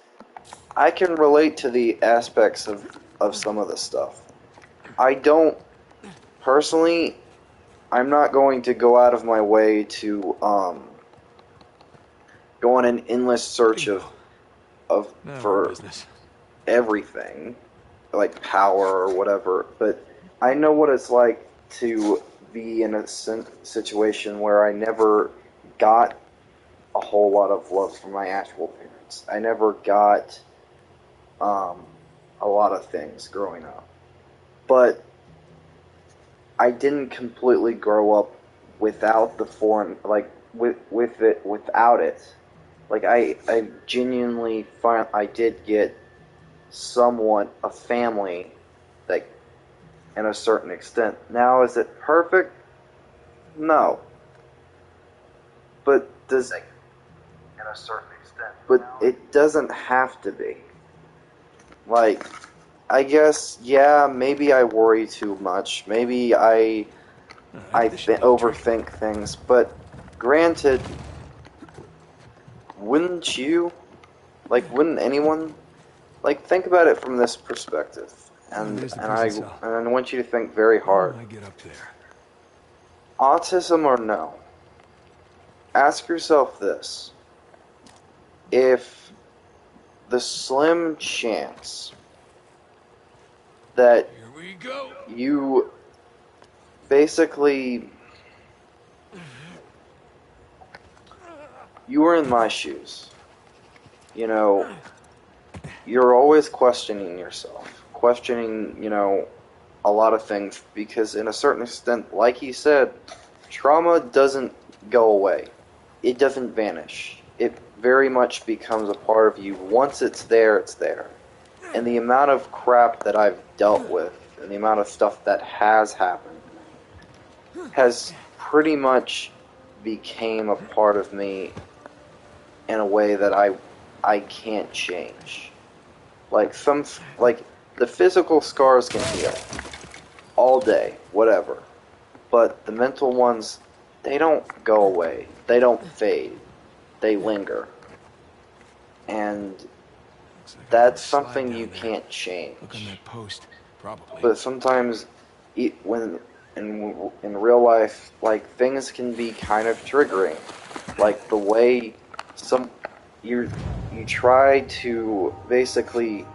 I can relate to the aspects of some of the stuff. I don't, personally, I'm not going to go out of my way to go on an endless search for everything, like power or whatever, but I know what it's like to be in a situation where I never got a whole lot of love from my actual parents. I never got a lot of things growing up. But I didn't completely grow up without the foreign, like, with it, without it. Like, I genuinely I did get somewhat a family, like, in a certain extent. Now, is it perfect? No. But does, in a certain extent. But it doesn't have to be. Like, I guess, yeah, maybe I worry too much. Maybe I overthink things. But granted, wouldn't you? Like, wouldn't anyone? Like, think about it from this perspective. And I want you to think very hard. I get up there. Autism or no? Ask yourself this. If the slim chance that Here we go. you basically, you were in my shoes, you know, you're always questioning yourself, questioning, a lot of things, because in a certain extent, like he said, trauma doesn't go away. It doesn't vanish. It very much becomes a part of you. Once it's there, it's there. And the amount of crap that I've dealt with, and the amount of stuff that has happened, has pretty much became a part of me in a way that I can't change. Like the physical scars can heal all day, whatever. But the mental ones, they don't go away. They don't fade. They linger. And that's something you can't change. Look on that post, probably. But sometimes, when in real life, like, things can be kind of triggering. Like the way you try to basically.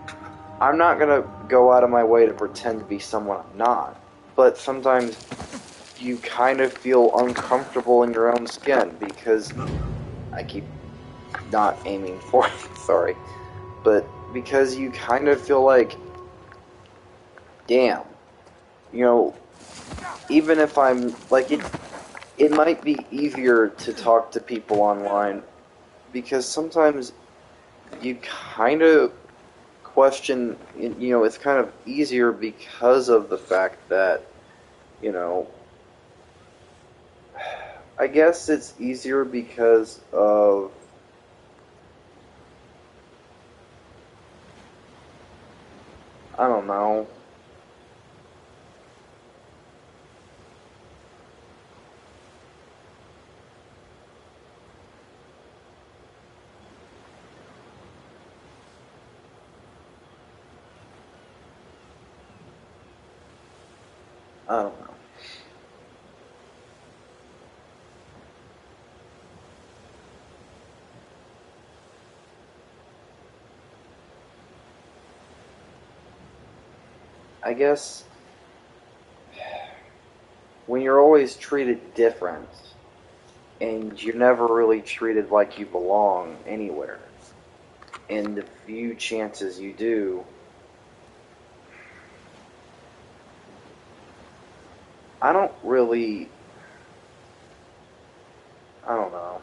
I'm not gonna go out of my way to pretend to be someone I'm not. But sometimes you kind of feel uncomfortable in your own skin because I keep not aiming for it, sorry. But because you kind of feel like, damn, even if I'm, like, it might be easier to talk to people online because sometimes you kind of question, it's kind of easier because of the fact that, I guess it's easier because of, I don't know. I don't know. I guess when you're always treated different and you're never really treated like you belong anywhere, and the few chances you do, I don't really, I don't know.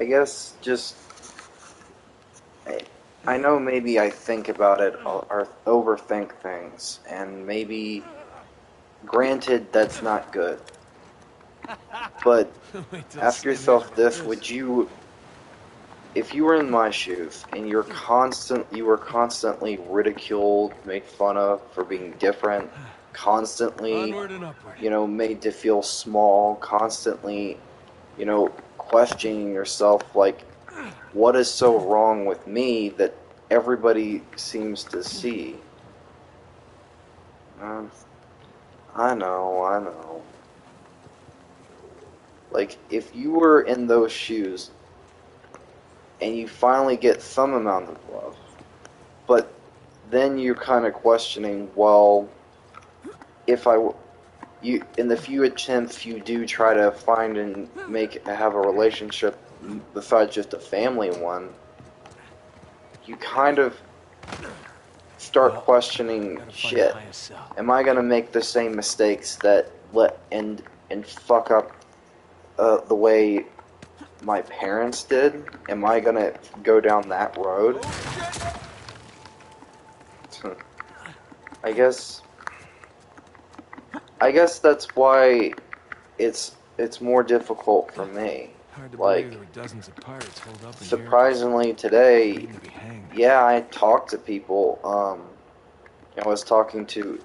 I guess just I know maybe I think about it or overthink things, and maybe granted that's not good. But Wait till ask Sam hears yourself about this: this. would you, if you were in my shoes and you were constantly ridiculed, made fun of for being different, constantly, Onward and upward. made to feel small, constantly, questioning yourself like, what is so wrong with me that everybody seems to see? Um, I know. Like, if you were in those shoes and you finally get some amount of love, but then you're kind of questioning, well, if you in the few attempts you do try to find and have a relationship besides just a family one, you kind of start questioning, Gotta find the shit, highest cell. am I gonna make the same mistakes that and fuck up the way my parents did? Am I gonna go down that road? I guess that's why it's more difficult for me. Hard to Like, believe there were dozens of pirates holed up in here. surprisingly today, Waiting to be hanged. yeah, I talked to people. I was talking to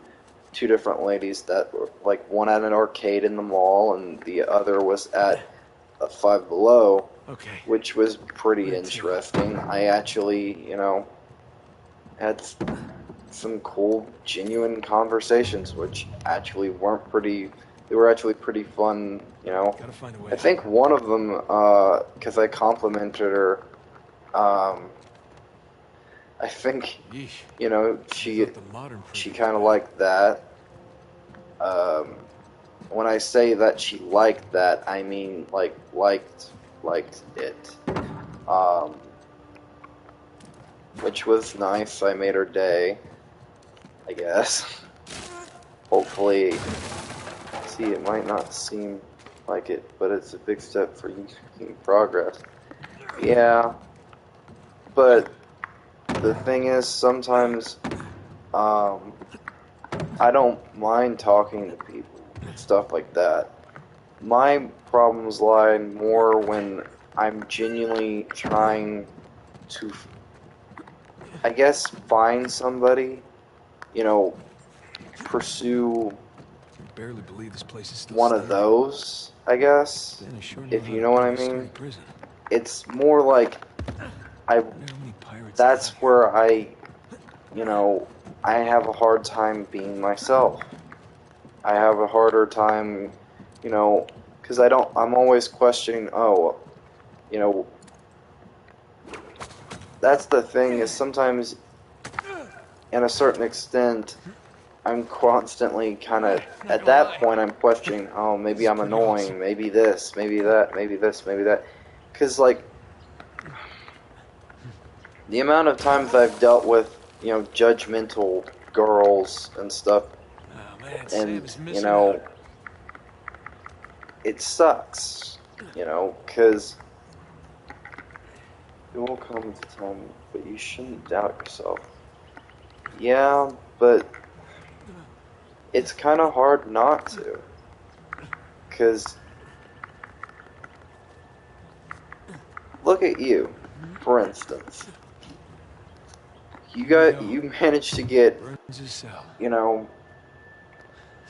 two different ladies that were, like, one at an arcade in the mall and the other was at a Five Below, Okay. which was pretty Where to? interesting. I actually, had some cool, genuine conversations, which actually weren't pretty. They were actually pretty fun, Gotta find a way I out. think one of them, because I complimented her, I think, Yeesh. she I thought the modern prison kind of was liked that. Um, when I say that she liked that, I mean like liked it. Um, which was nice. I made her day, I guess. Hopefully, see, it might not seem like it, but it's a big step for you making progress. Yeah, but the thing is, sometimes I don't mind talking to people and stuff like that. My problems lie more when I'm genuinely trying to, I guess, find somebody, pursue I barely believe this place is still one of standing. those, I guess, Then I sure know if how you to know what I build a sturdy mean. prison. It's more like I Wonder how many pirates that's died. where I have a hard time being myself. I have a harder time, because I'm always questioning, oh, you know, that's the thing is sometimes, in a certain extent, I'm constantly kind of, Not at gonna that lie. point, I'm questioning, oh, This maybe is I'm pretty awesome. annoying, maybe this, maybe that, maybe this, maybe that. Because, like, the amount of times I've dealt with, judgmental girls and stuff, Oh man, Sam and, is missing out. it sucks, because it will come to time, but you shouldn't doubt yourself. Yeah, but it's kind of hard not to, because look at you, for instance. Here we go. You managed to get, Burns his cell. you know,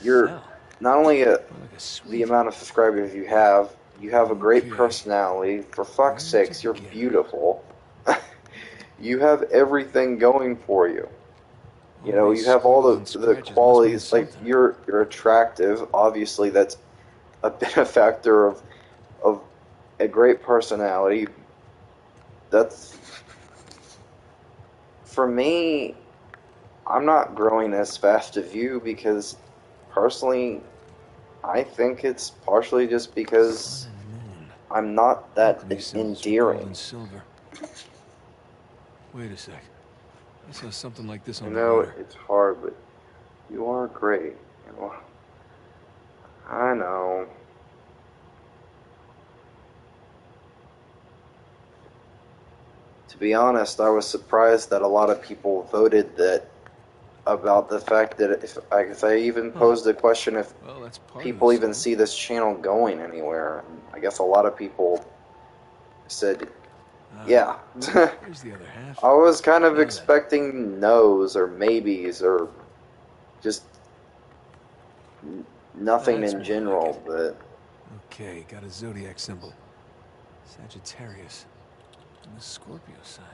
you're Cell? not only More like a the suite. amount of subscribers you have a great Okay. personality. For Where fuck's to sakes, you're begin? beautiful. You have everything going for you. All these You have all squiggles and the scratches must mean qualities. Like, something. you're attractive. Obviously, that's a benefactor of a great personality. That's, for me, I'm not growing as fast as you because, personally, I think it's partially just because Sun and moon. I'm not that Alchemy symbols for gold endearing. and silver. Wait a sec. I saw something like this I on the know water. it's hard, but you are great. I know. to be honest, I was surprised that a lot of people voted that about the fact that if I even posed a question if Well, that's part of people the even story. see this channel going anywhere. And I guess a lot of people said, yeah. Here's the other half. I was kind of Now then. expecting no's or maybes or just nothing That's in more like general, it. but Okay, got a zodiac symbol. Sagittarius. And the Scorpio sign.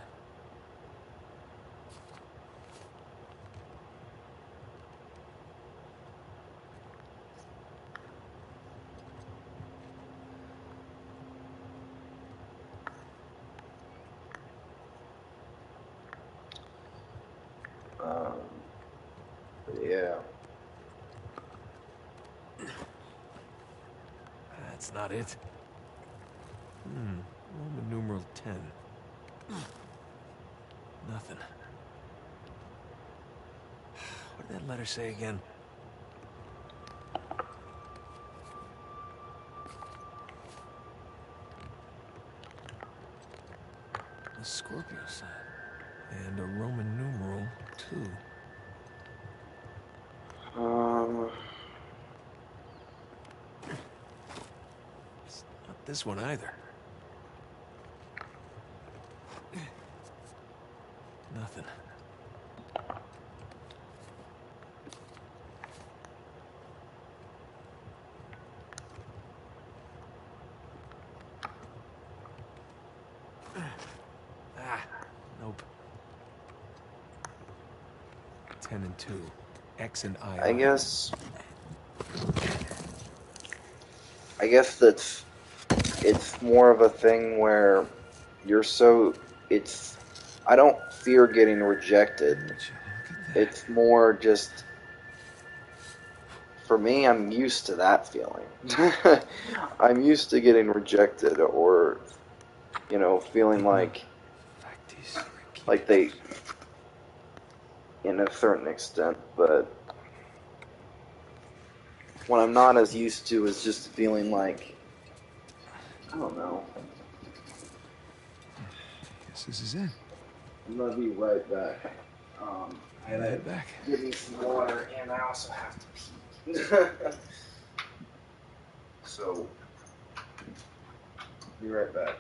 um, yeah. That's not it. Roman numeral 10. Nothing. What did that letter say again? A Scorpio sign. And a Roman numeral 2. It's not this one either. Nothing. Nope. 10 and 2. X and I. I guess that's it's more of a thing where you're so it's I don't fear getting rejected. Would you look at that? It's more just for me, I'm used to that feeling. I'm used to getting rejected or feeling like they in a certain extent, but what I'm not as used to is just feeling like I don't know. Guess this is it. I'm gonna be right back. I gotta Head back. get me some water, and I also have to pee. So, be right back.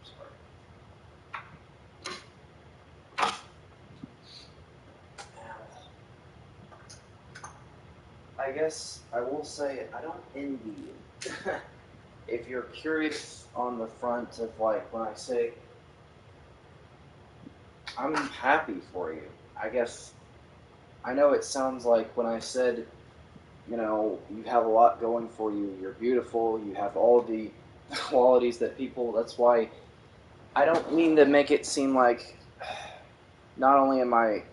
Sorry. I guess I will say I don't envy you. If you're curious on the front of when I say I'm happy for you, I guess I know it sounds like when I said, you have a lot going for you, you're beautiful, you have all the qualities that that's why I don't mean to make it seem like not only am I,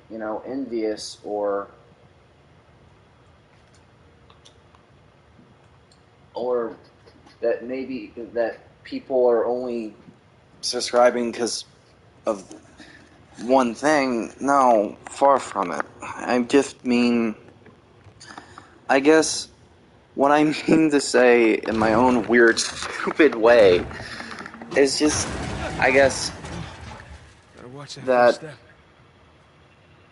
envious or that maybe that people are only subscribing because of one thing. No, far from it. I just mean, I guess what I mean to say in my own weird, stupid way is just, I guess, Better watch that that first step.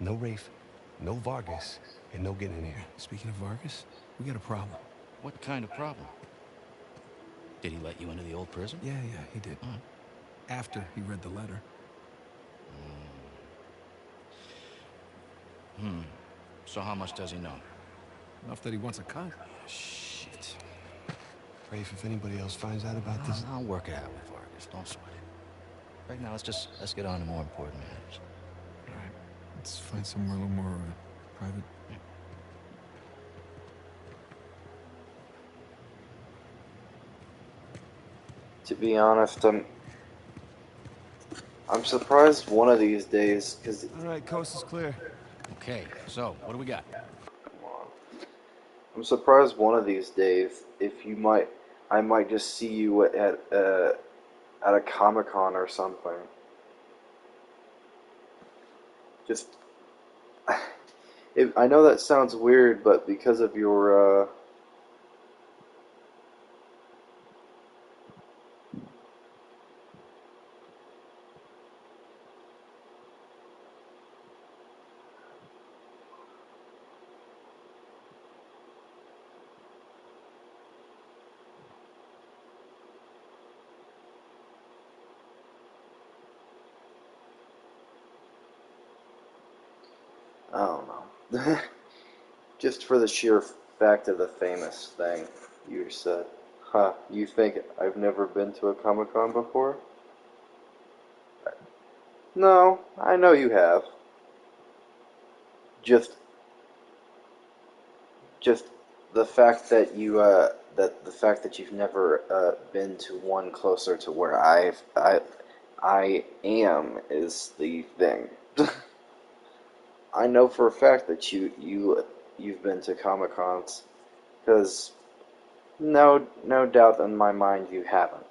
No Rafe, No Vargas, and no getting in here. Speaking of Vargas, we got a problem. What kind of problem? Did he let you into the old prison? Yeah, he did. After he read the letter. So how much does he know? Enough that he wants a cut. Shit. Rafe, if anybody else finds out about this... I'll work it out with Vargas. Don't sweat it. Right now, let's get on to more important matters. All right. Let's find somewhere a little more private. To be honest, I'm surprised one of these days, because All right, coast is clear. Okay, so what do we got? I'm surprised one of these days I might just see you at a Comic-Con or something. Just, I know that sounds weird, but because of your I don't know. Just for the sheer fact of the famous thing, you said, huh, you think I've never been to a Comic-Con before? No, I know you have. Just the fact that the fact that you've never been to one closer to where I am is the thing. I know for a fact that you've been to Comic Cons, because no doubt in my mind you haven't.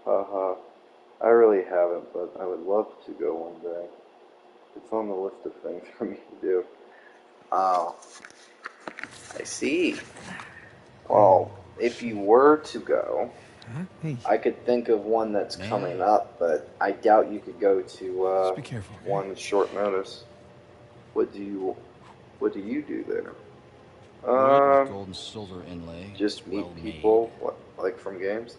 Haha. I really haven't, but I would love to go one day. It's on the list of things for me to do. Oh, I see. Well, if you were to go, Huh? Hey, I could think of one that's Man. coming up, but I doubt you could go to just be careful. Okay? one with short notice. What do you do there? Wood with gold and silver inlay. Just meet well people, what, like from games?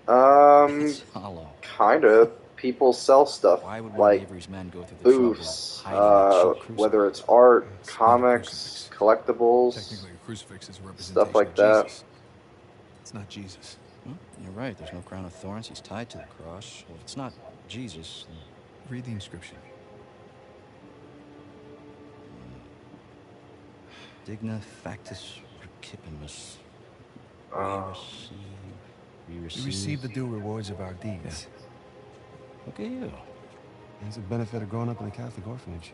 It's hollow. Kinda. People sell stuff Why would one of like Avery's men go through the booths, trouble of hiding a cheap whether crucifix? it's art, It's not a comics, collectibles, Technically, a crucifix is a representation stuff like of that. Jesus. It's not Jesus. You're right, there's no crown of thorns. He's tied to the cross. Well, if it's not Jesus, then... Read the inscription. Digna factus recipimus. We We receive the due rewards of our deeds. Look at you. It's a benefit of growing up in a Catholic orphanage.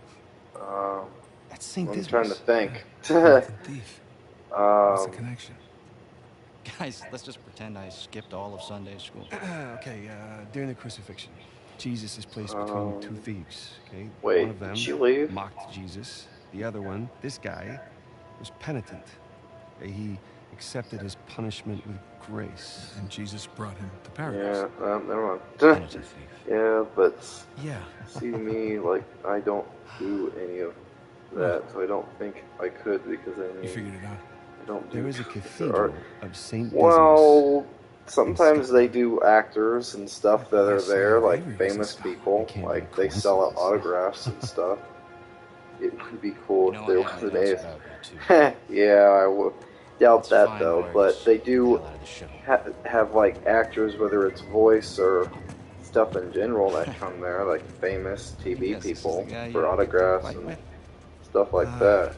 That's St. I'm Dismas. trying to think. The thief. What's the connection? Guys, let's just pretend I skipped all of Sunday school. Okay, during the crucifixion, Jesus is placed between two thieves, okay? Wait, one of them did she leave? mocked Jesus. The other one, this guy, was penitent. He accepted his punishment with grace. And Jesus brought him to paradise. Yeah, never mind. Penitent thief. Yeah, but Yeah. see me, like, I don't do any of that, so I don't think I could, because I mean, You figured it out. I don't do There is a art. cathedral of St. Dismas. Well, sometimes they do actors and stuff that are Yes, there, like Avery was famous a star. people, It can't like be they sell out coincidence. autographs and stuff. It would be cool You if know, there I was have an my doubts ace. about you, too. Yeah, I would doubt Let's that find though, Vargas. but they Get do the hell out of the show. have like actors, whether it's voice or stuff in general, that come there, like famous TV Yes, this is people the guy for you autographs fight and with? stuff like that.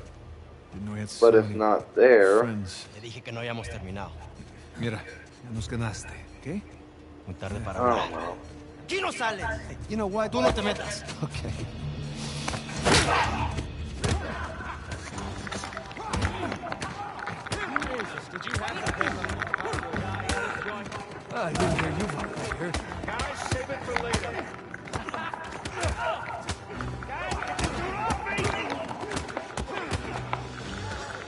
Didn't know he had But so if many not there, friends. Te dije que no habíamos terminado. Mira, ya nos ganaste, ¿okay? Muy tarde para I don't hablar. know. Aquí no sales. You know what? Tú no te metas. Okay. Did you have to pay them? I didn't hear you walk here. Guys, save it for later.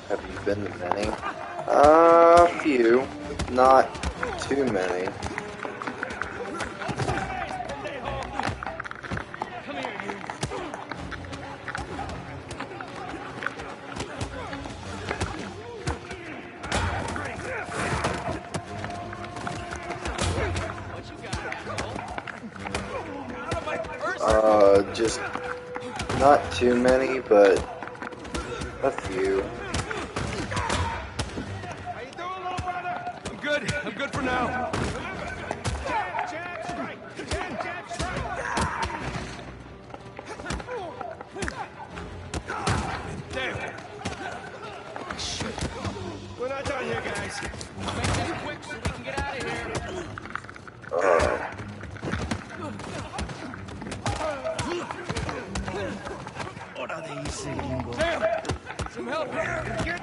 Have you been to many? A few. Not too many. Come here, you. Just not too many, but a few. How you doing, little brother? I'm good. I'm good for now. Jab, strike. Jab, strike. Damn. We're not done here, guys. Make this quick so we can get out of here. Hora de irse, gringo. Damn. Some help here. Get.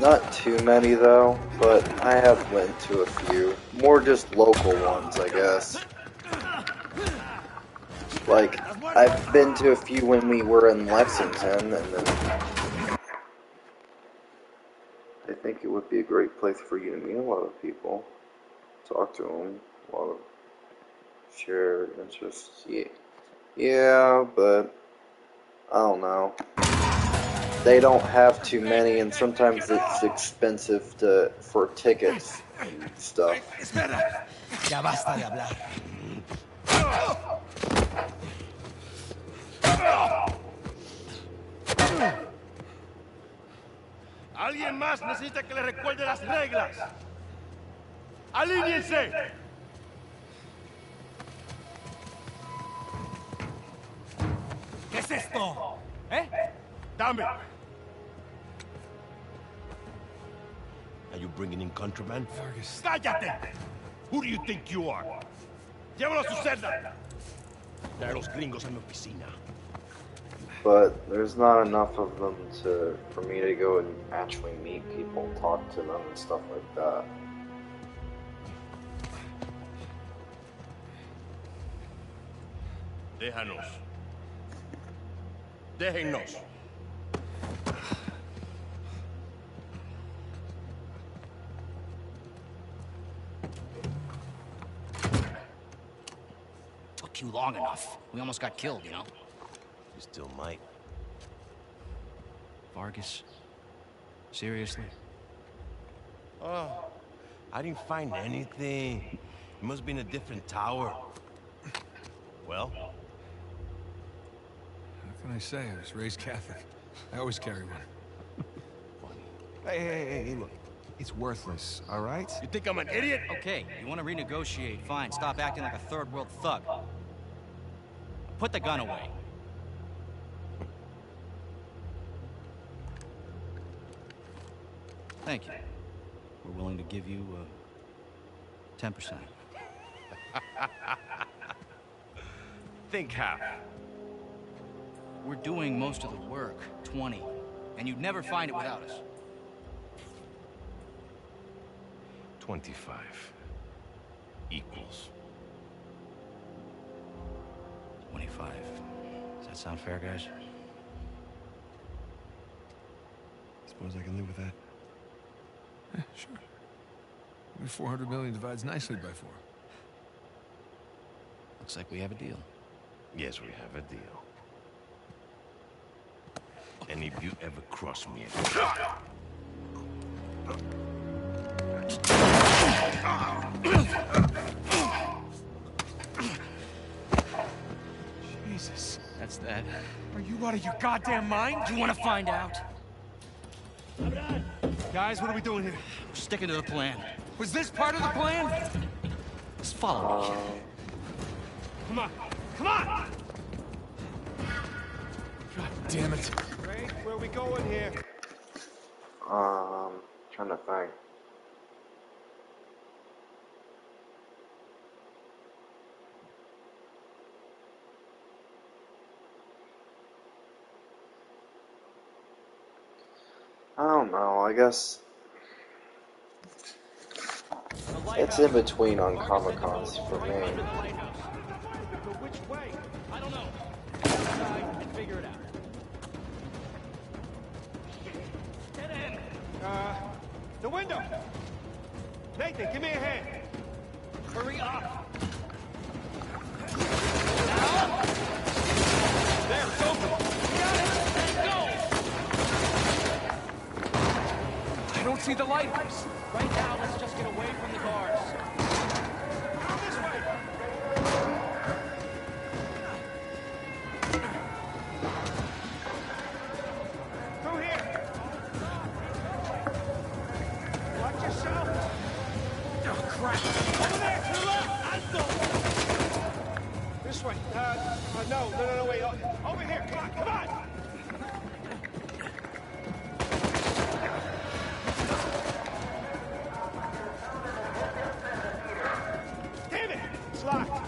Not too many though, but I have went to a few. More just local ones, I guess. Like, I've been to a few when we were in Lexington, and then I think it would be a great place for you to meet a lot of people, talk to them, a lot of shared interests. Yeah, but I don't know. They don't have too many, and sometimes it's expensive for tickets and stuff. Espera. Ya basta de hablar. Alguien más necesita que le recuerde las reglas. ¡Alíñense! ¿Qué es esto? ¿Eh? Dame. Are you bringing in contraband? ¡Cállate! Who do you think you are? Llévalo a su celda. Trae los gringos a mi oficina. But there's not enough of them for me to go and actually meet people, talk to them, and stuff like that. Déjanos. Déjennos. Took you long enough. We almost got killed, you know? You still might. Vargas? Seriously? Oh, I didn't find anything. It must be in a different tower. Well? How can I say? I was raised Catholic. I always carry one. Hey, look. It's worthless, all right? You think I'm an idiot? Okay, you want to renegotiate, fine. Stop acting like a third world thug. Put the gun away. Thank you. We're willing to give you 10%. Think half. We're doing most of the work, 20. And you'd never find it without us. 25 equals. 25. Does that sound fair, guys? Suppose I can live with that. Yeah, sure. I mean, 400 million divides nicely by 4. Looks like we have a deal. Yes, we have a deal. And if you ever cross me again... Jesus. That's that. Are you out of your goddamn mind? You want to find out? Guys, what are we doing here? We're sticking to the plan. Was this part of the plan? Just follow me. Come on. Come on! God damn it. Ray, where are we going here? Trying to think. I don't know, I guess it's in between on Comic-Cons for me. But which way? I don't know. Outside and figure it out. Dead end. The window! Nathan, give me a hand! Hurry up. There, it's open! Got it. Let's go. I don't see the light! Right now, let's just get away from the guards. Go this way! Through here! Watch yourself! Oh, crap! Over there, to the left! Alto! This way. No, wait. Over here, come on! Damn it! It's locked.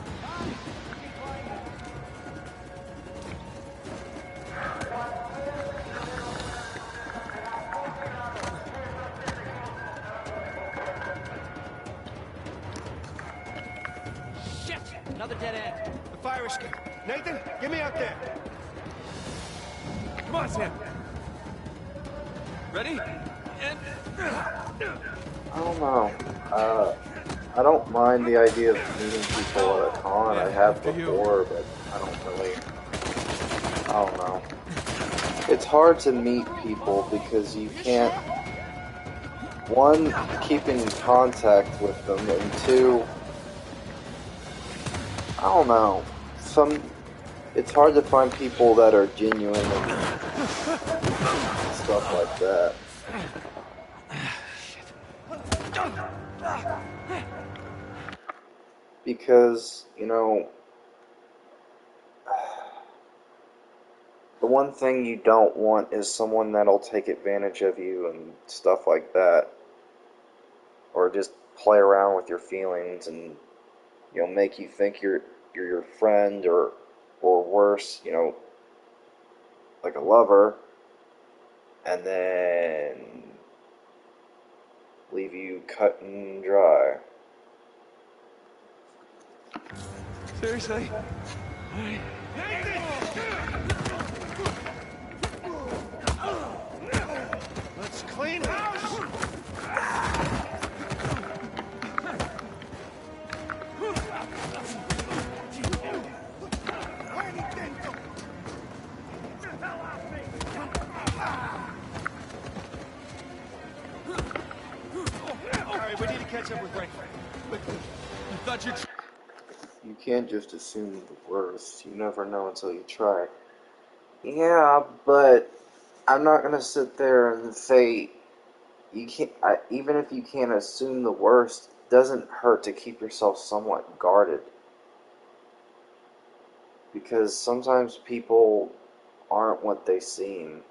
Shit! Another dead end. The fire escape. Nathan, get me out there. Come on, Sam. Ready? And... I don't know. I don't mind the idea of meeting people at a con. I have before, but I don't really. I don't know. It's hard to meet people because you can't. One, keep in contact with them, and two, I don't know. It's hard to find people that are genuine and stuff like that. Because, you know, the one thing you don't want is someone that'll take advantage of you and stuff like that. Or just play around with your feelings and, you know, make you think you're your friend or worse, you know, like a lover, and then leave you cut and dry. Seriously? Let's clean house! Alright, we need to catch up with Ray. I thought you'd... You can't just assume the worst. You never know until you try. Yeah, but I'm not gonna sit there and say you can't. Even if you can't assume the worst, it doesn't hurt to keep yourself somewhat guarded. Because sometimes people aren't what they seem,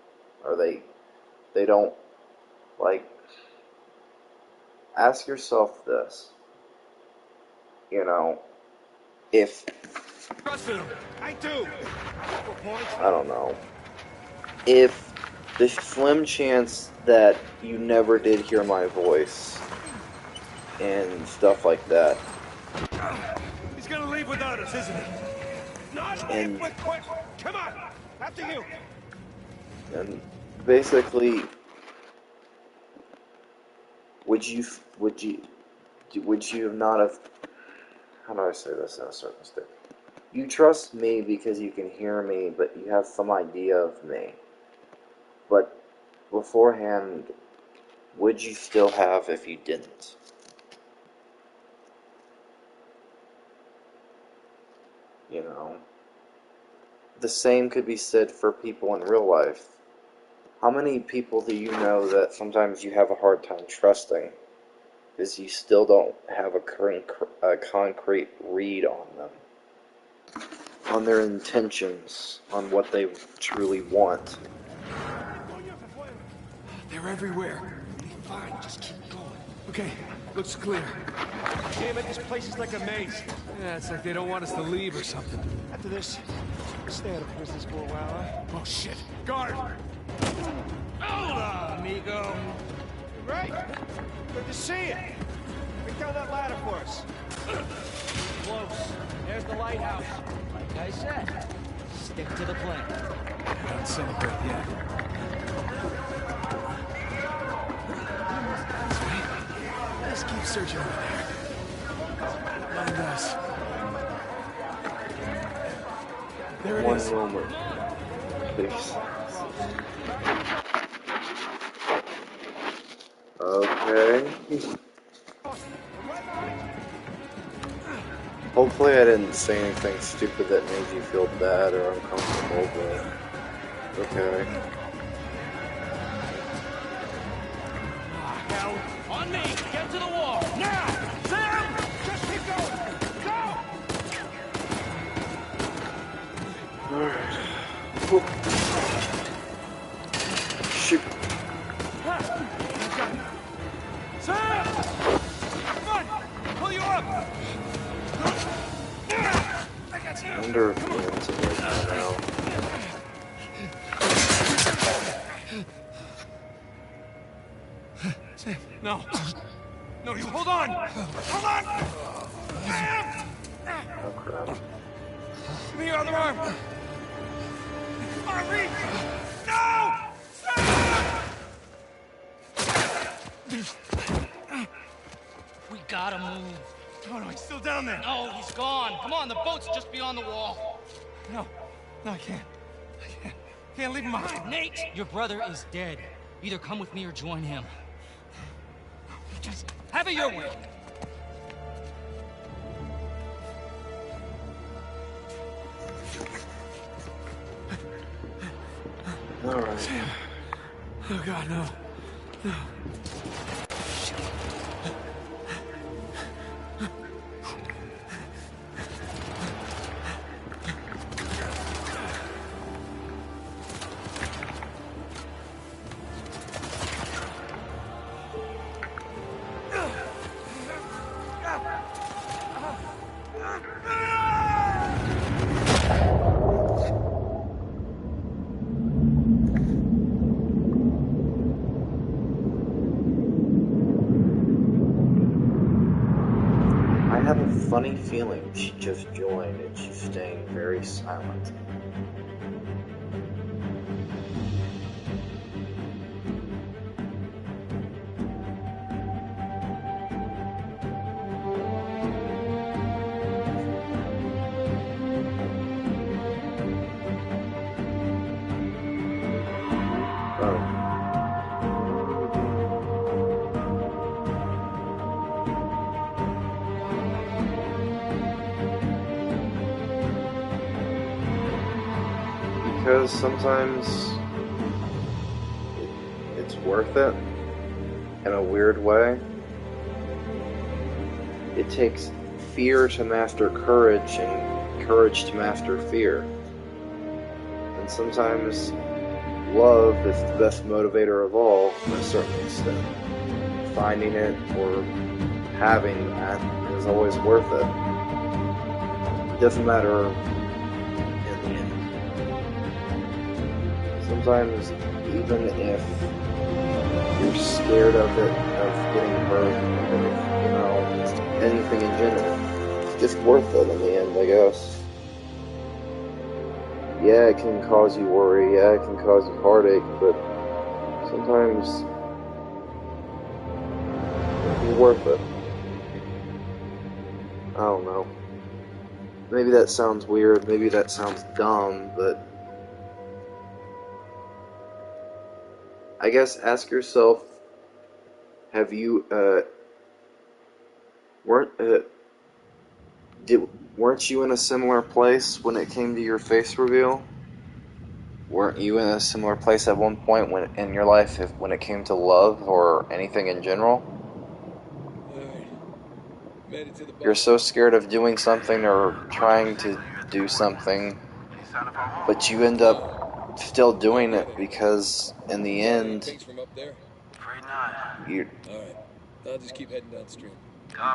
or they don't like. Ask yourself this. You know, if Trusted him. I do. I don't know. If the slim chance that you never did hear my voice and stuff like that, He's gonna leave without us, isn't he? Not And- quick. Come on. After you. and basically, would you not have? How do I say this in a certain state? You trust me because you can hear me, but you have some idea of me. But beforehand, would you still have if you didn't? You know? The same could be said for people in real life. How many people do you know that sometimes you have a hard time trusting because you still don't have a concrete read on them, on their intentions, on what they truly want? They're everywhere. Be fine, just keep going. Okay, looks clear. Damn it, this place is like a maze. Yeah, it's like they don't want us to leave or something. After this, stay out of business for a while, huh? Oh shit, guard! Hola, amigo. Right. Good to see you. Bring down that ladder for us. Close. There's the lighthouse. Like I said, stick to the plan. Don't celebrate yet. Let's keep searching over there. Mind us. There it One is. moment, please. Okay. Hopefully I didn't say anything stupid that made you feel bad or uncomfortable, but okay. Now, on me! Get to the wall! Now! Sam! Just keep going. Go! Alright. Shoot. Sam! Come on! Pull you up! I wonder if the ends are right now. Sam, no. No, you hold on! Hold on! Sam! Oh crap. Give me your other arm! Reach! No! Sam! We gotta move. Oh no, he's still down there. No, he's gone. Come on, the boat's just beyond the wall. No, I can't. Can't leave him behind. Nate! Your brother is dead. Either come with me or join him. Just have it your way. Alright. Sam. Oh god, no. No. I have a funny feeling she just joined and she's staying very silent. Oh. Because sometimes it's worth it in a weird way. It takes fear to master courage and courage to master fear. And sometimes love is the best motivator of all to a certain extent. Finding it or having that is always worth it. It doesn't matter in the end. Sometimes, even if you're scared of it, of getting hurt, of, anything in general, it's just worth it in the end, I guess. Yeah, it can cause you worry, yeah, it can cause you heartache, but sometimes it's worth it. I don't know. Maybe that sounds weird, maybe that sounds dumb, but I guess ask yourself, have you, weren't you in a similar place when it came to your face reveal? weren't you in a similar place at one point when in your life when it came to love or anything in general? Alright. Made it to the You're bus. so scared of doing something or trying to do something, but you end up still doing it because in the end, Things from up there. you Alright. I'll just keep heading downstream.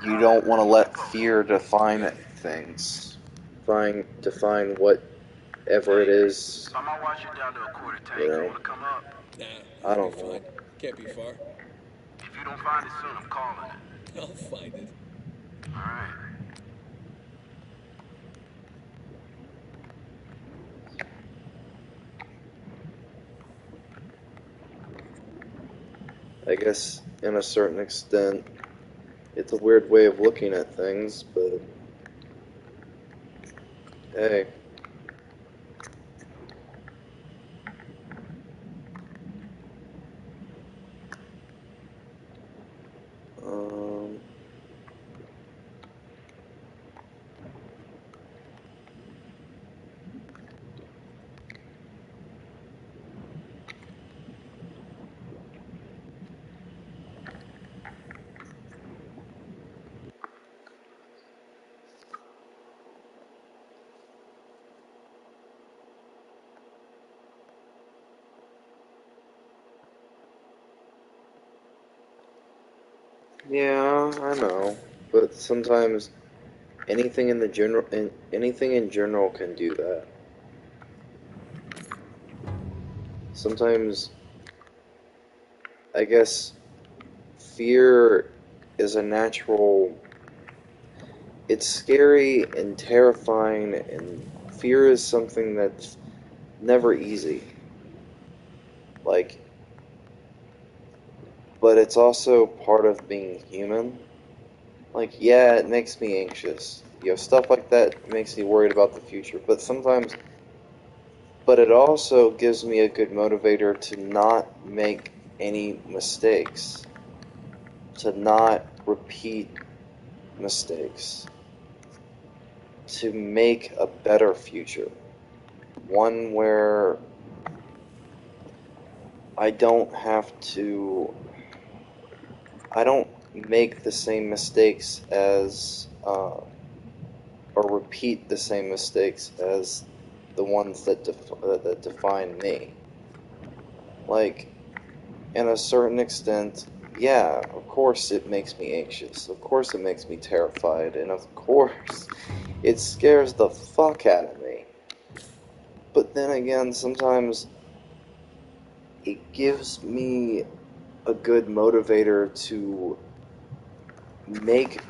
you don't want to let fear define things. Define whatever it is. You know, Nah, I it'll be don't know. fine. Can't be far. I'll find it. I guess in a certain extent, it's a weird way of looking at things, but hey. Um, yeah, I know, but sometimes anything in general can do that. Sometimes, I guess, fear is a natural. It's scary and terrifying, and fear is something that's never easy. Like, but it's also part of being human. Like, yeah, it makes me anxious. You know, stuff like that makes me worried about the future. But it also gives me a good motivator to not make any mistakes, to not repeat mistakes, to make a better future. One where I don't have to, I don't make the same mistakes or repeat the same mistakes as the ones that define me. Like, in a certain extent, yeah, of course it makes me anxious. Of course it makes me terrified. And of course it scares the fuck out of me. But then again, sometimes it gives me a good motivator to make,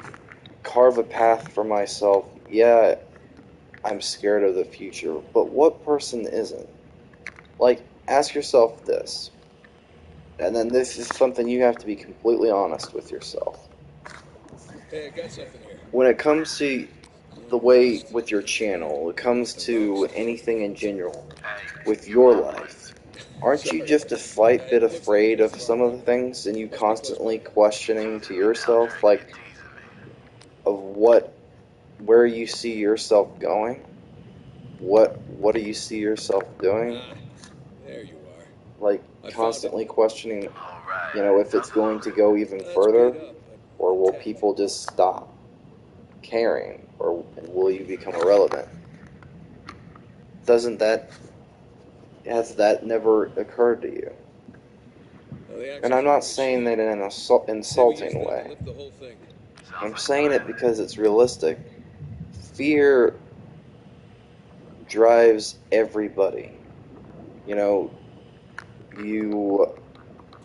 carve a path for myself. Yeah, I'm scared of the future, but what person isn't? Like, ask yourself this, and then this is something you have to be completely honest with yourself. Hey, I got something here. When it comes to the way with your channel, it comes to anything in general, with your life, aren't you just a slight bit afraid of some of the things, and you constantly questioning to yourself, like, of where you see yourself going? What do you see yourself doing? Ah, there you are. Like, I found it. constantly questioning, if it's going to go even It's further, beat up, but or will intact. people just stop caring, or will you become irrelevant? Doesn't that Has that never occurred to you? Well, the And axles I'm are in not good saying shape. that in an Say we use insulting them to way. lift the whole thing. I'm saying it because it's realistic. Fear drives everybody. You know, you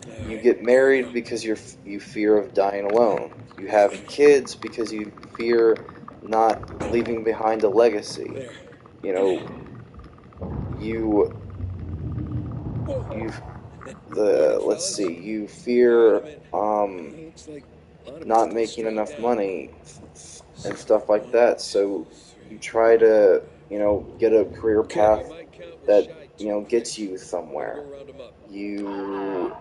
All you right, get here we go. married because you fear of dying alone. You have kids because you fear not leaving behind a legacy. There. You know, you Whoa. you Morning, let's fellas. see, you All right, fear I'm in. Looks like a lot of it's not still making straight enough down. money and So, stuff like 1, that. 2, So 3, you try 4, to, 5. get a career Okay, by path my count, we're that, shy 2 gets grand. you I'm gonna somewhere. go round them up. You,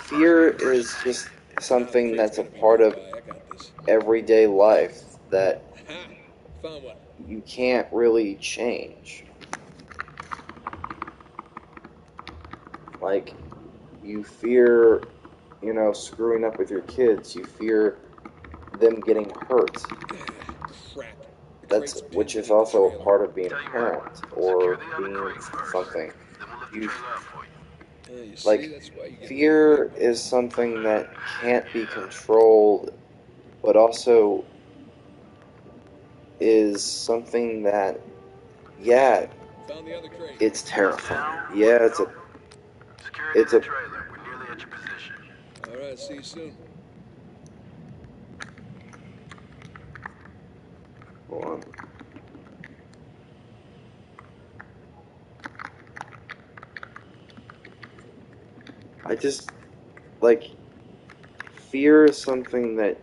fear is just Nah, the something crate's that's a gotta be part of nearby. I got this. everyday life that Ha! Found one. you can't really change. Like, you fear, you know, screwing up with your kids. You fear them getting hurt. Crap. That's, which is also a part of being a parent or being something. You, You see, like, that's why you get fear is something that can't be controlled, but also is something that, yeah, Found the other crate. it's terrifying. Yeah, it's a trailer. We're nearly at your position. All right, see you soon. hold on. I just, like, fear is something that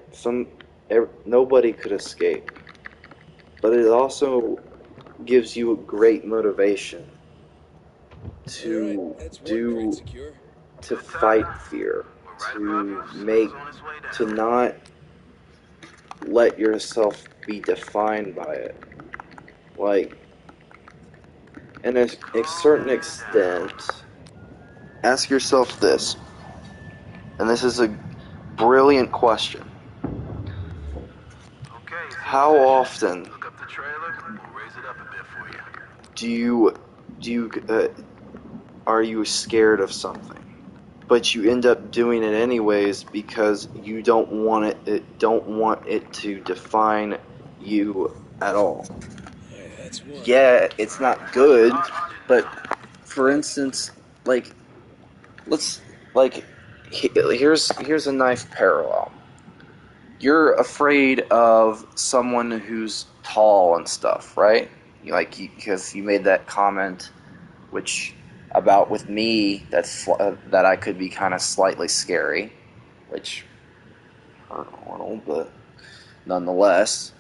nobody could escape, but it also gives you a great motivation to to fight fear, to not let yourself be defined by it. Like, in a certain extent, ask yourself this, and this is a brilliant question. How often do you are you scared of something, but you end up doing it anyways because you don't want it to define you at all? Yeah, it's not good, but for instance, like, let's, like, here's a nice parallel. You're afraid of someone who's tall and stuff, right? Like, because you made that comment, which about with me, that I could be kind of slightly scary, which hurt a little, but nonetheless.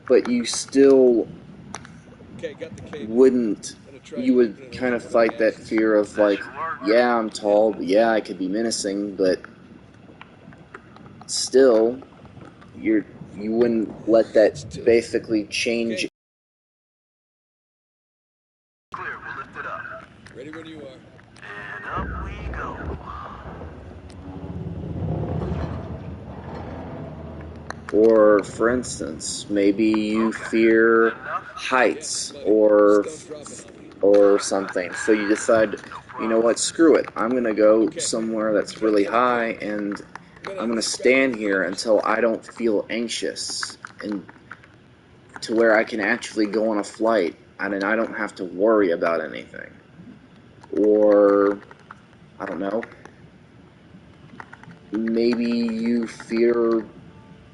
But you still wouldn't. You would kind of fight that fear of, like, yeah, I'm tall, but yeah, I could be menacing, but still, you wouldn't let that basically change. Clear, we'll lift it up. Ready when you are. And up we go. Or, for instance, maybe you fear heights or something, so you decide, you know what, screw it, I'm gonna go somewhere that's really high, and I'm gonna stand here until I don't feel anxious, and to where I can actually go on a flight, and I don't have to worry about anything. Or, I don't know, maybe you fear,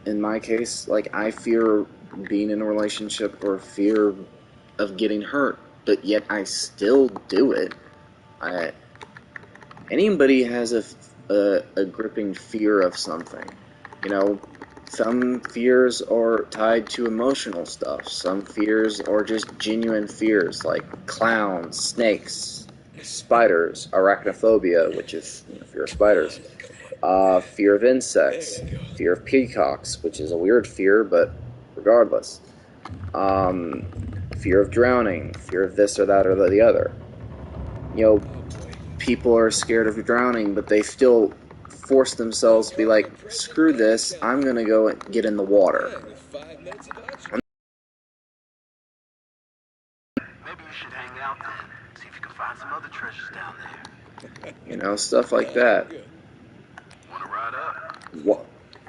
in my case, like, I fear being in a relationship or fear of getting hurt, but yet I still do it. Anybody has a gripping fear of something. You know, some fears are tied to emotional stuff. Some fears are just genuine fears, like clowns, snakes, spiders, arachnophobia, which is, you know, fear of spiders. Fear of insects, fear of peacocks, which is a weird fear, but regardless. Fear of drowning, fear of this or that or the other. You know, people are scared of drowning, but they still force themselves to be like, screw this, I'm gonna go and get in the water. Maybe you should hang out then. See if you can find some other treasures down there. You know, stuff like that. Wanna ride up?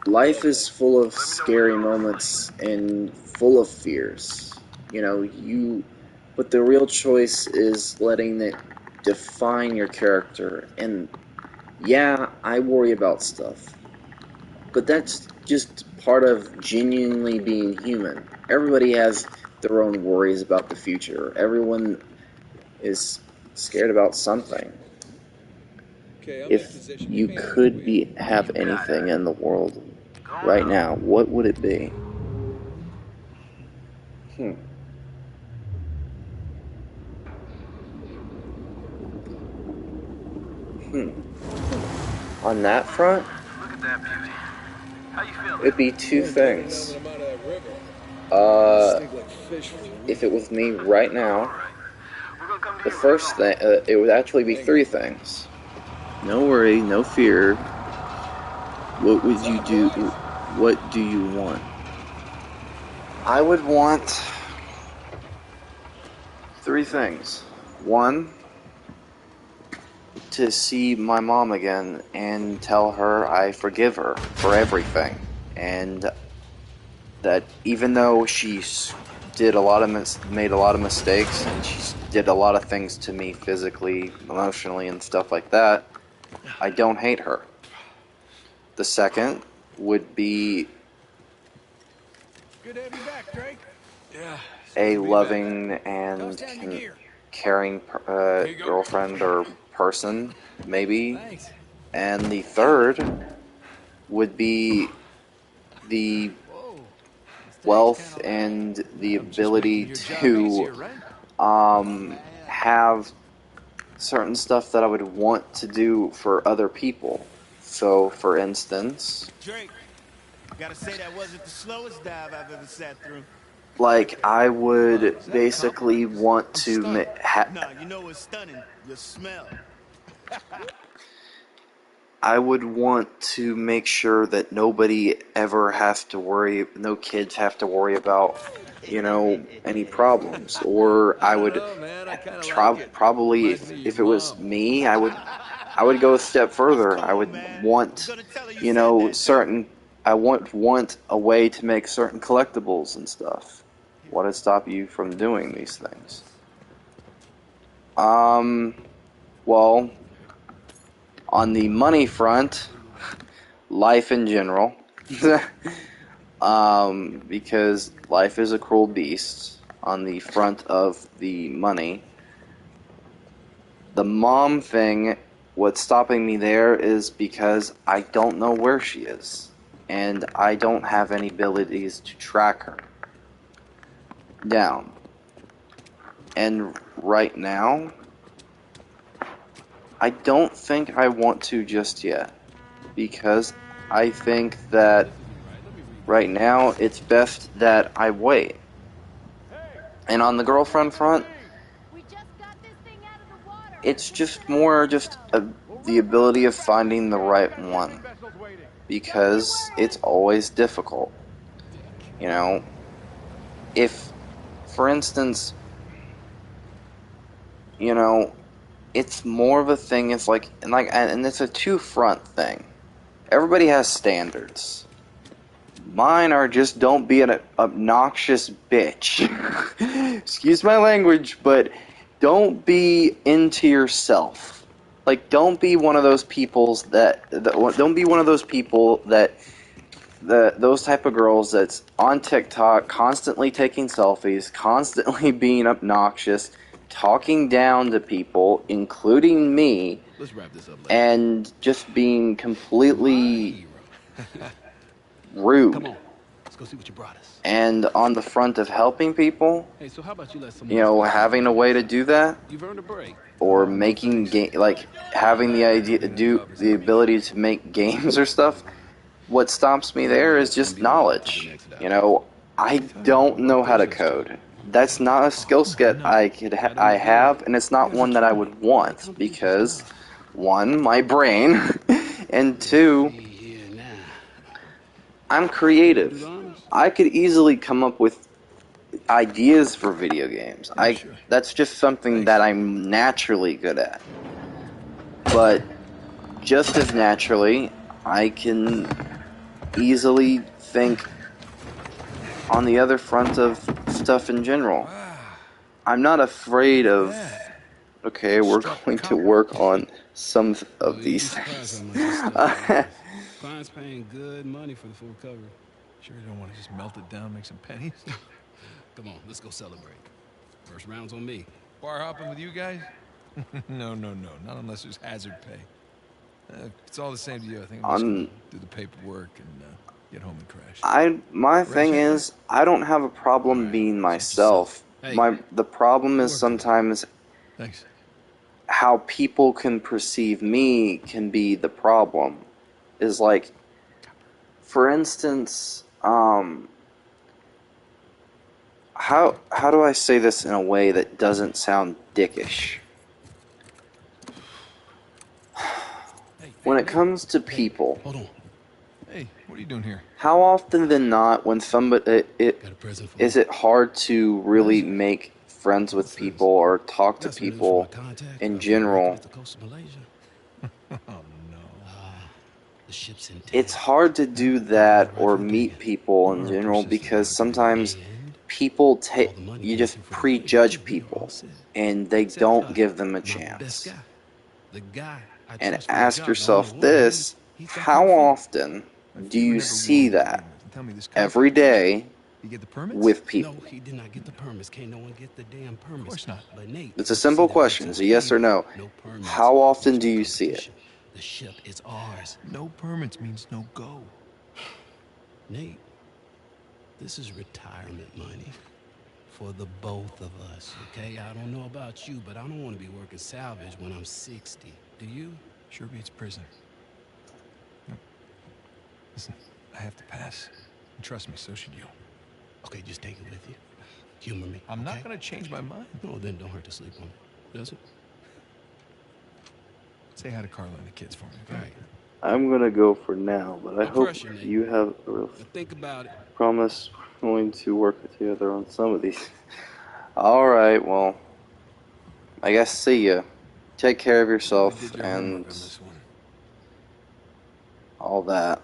Life is full of scary moments and full of fears. You know, but the real choice is letting it define your character. And yeah, I worry about stuff, but that's just part of genuinely being human. Everybody has their own worries about the future. Everyone is scared about something. If you could have anything in the world right now, what would it be? On that front, Look at that beauty. How you feeling? it'd be two things. If it was me right now, The first thing, it would actually be three things. No worry, no fear. What would you do? What do you want? I would want three things. One, to see my mom again and tell her I forgive her for everything, and that even though she made a lot of mistakes, and she did a lot of things to me physically, emotionally, and stuff like that, I don't hate her. The second would be Good to have you back, Drake. Yeah. a loving and caring girlfriend or person, maybe. Thanks. And the third would be the wealth and the ability to have certain stuff that I would want to do for other people. So, for instance, Drake, gotta say that wasn't the slowest dive I've ever sat through. like I would basically want to Nah, you know what's stunning? Your smell. I would want to make sure that nobody ever has to worry, no kids have to worry about, any problems. Or I would probably, if it was me, I would go a step further. I would want, certain, I want a way to make certain collectibles and stuff. What would stop you from doing these things? Well, on the money front, life in general, because life is a cruel beast. On the front of the money, the mom thing, what's stopping me there is because I don't know where she is, and I don't have any abilities to track her down. And right now, I don't think I want to just yet, because I think that right now it's best that I wait. And on the girlfriend front, it's just more the ability of finding the right one, because it's always difficult. If, for instance, it's more of a thing. It's and it's a two-front thing. Everybody has standards. Mine are just don't be an obnoxious bitch. Excuse my language, but don't be into yourself. Like, don't be one of those people that those type of girls that's on TikTok, constantly taking selfies, constantly being obnoxious, talking down to people, including me, Let's wrap this up later. and just being completely rude. Come on, let's go see what you brought us. And on the front of helping people, Hey, so how about you let someone having a way to do that, You've earned a break. or making having the ability to make games or stuff. What stops me there is just knowledge. I don't know how to code. That's not a skill set I have, and it's not one that I would want, because one, my brain, and two, I'm creative. I could easily come up with ideas for video games. That's just something that I'm naturally good at. But just as naturally, I can easily think on the other front of stuff in general. I'm not afraid of, okay, we're going to work on some of these things. Client's paying good money for the full cover. Sure you don't want to just melt it down, make some pennies? Come on, let's go celebrate. First round's on me. Bar hopping with you guys? No, not unless there's hazard pay. It's all the same to you. I think I'm just gonna do the paperwork and get home and crash. My thing is, I don't have a problem being myself. The problem is sometimes Thanks. how people can perceive me can be the problem. Is like, for instance, how do I say this in a way that doesn't sound dickish? When it Nate. comes to Hey, people, hold on. Hey, what are you doing here? how often than not, when somebody Got a present for you. is it hard to really Present? make friends with What's this? people or talk to Got some news from a people contact in out there working general? off the coast of Malaysia. Oh no. The ship's in It's town. hard to Huh? do They're on that their way or for the meet digging. people in Tomorrow general pushes for because barge delivery. sometimes And people all take the money you came just through for the digging, too. prejudge You know, people boss said. and they Except don't give them a my best chance. guy. The guy I And trust with the ask job, the only yourself one. this, He's got how cold feet. often My do feet were you never weak see enough to that begin with. And tell me this every contractor. day You get the permits? with No, people? he did not get the permits. Can't no one get the damn Of permits. course not. But Nate, It's a don't you see simple that works question. in It's our a yes or favor? no. No permits How often means do no you see it? competition. The ship is ours. No permits means no go. Nate, this is retirement money for the both of us, okay? I don't know about you, but I don't want to be working salvage when I'm 60. Do you? Sure beats prison. No. Listen, I have to pass. And trust me, so should you. Okay, just take it with you. Humor me, I'm okay? not gonna change my mind. No, then don't hurt to sleep on it. Does it? Say hi to Carla and the kids for me, All okay? right. I'm gonna go for now, but I No hope pressure, Nate. you have a real Now think about it. promise we're going to work together on some of these. Alright, well, I guess see ya. Take care of Really yourself did your and homework on this one. all that.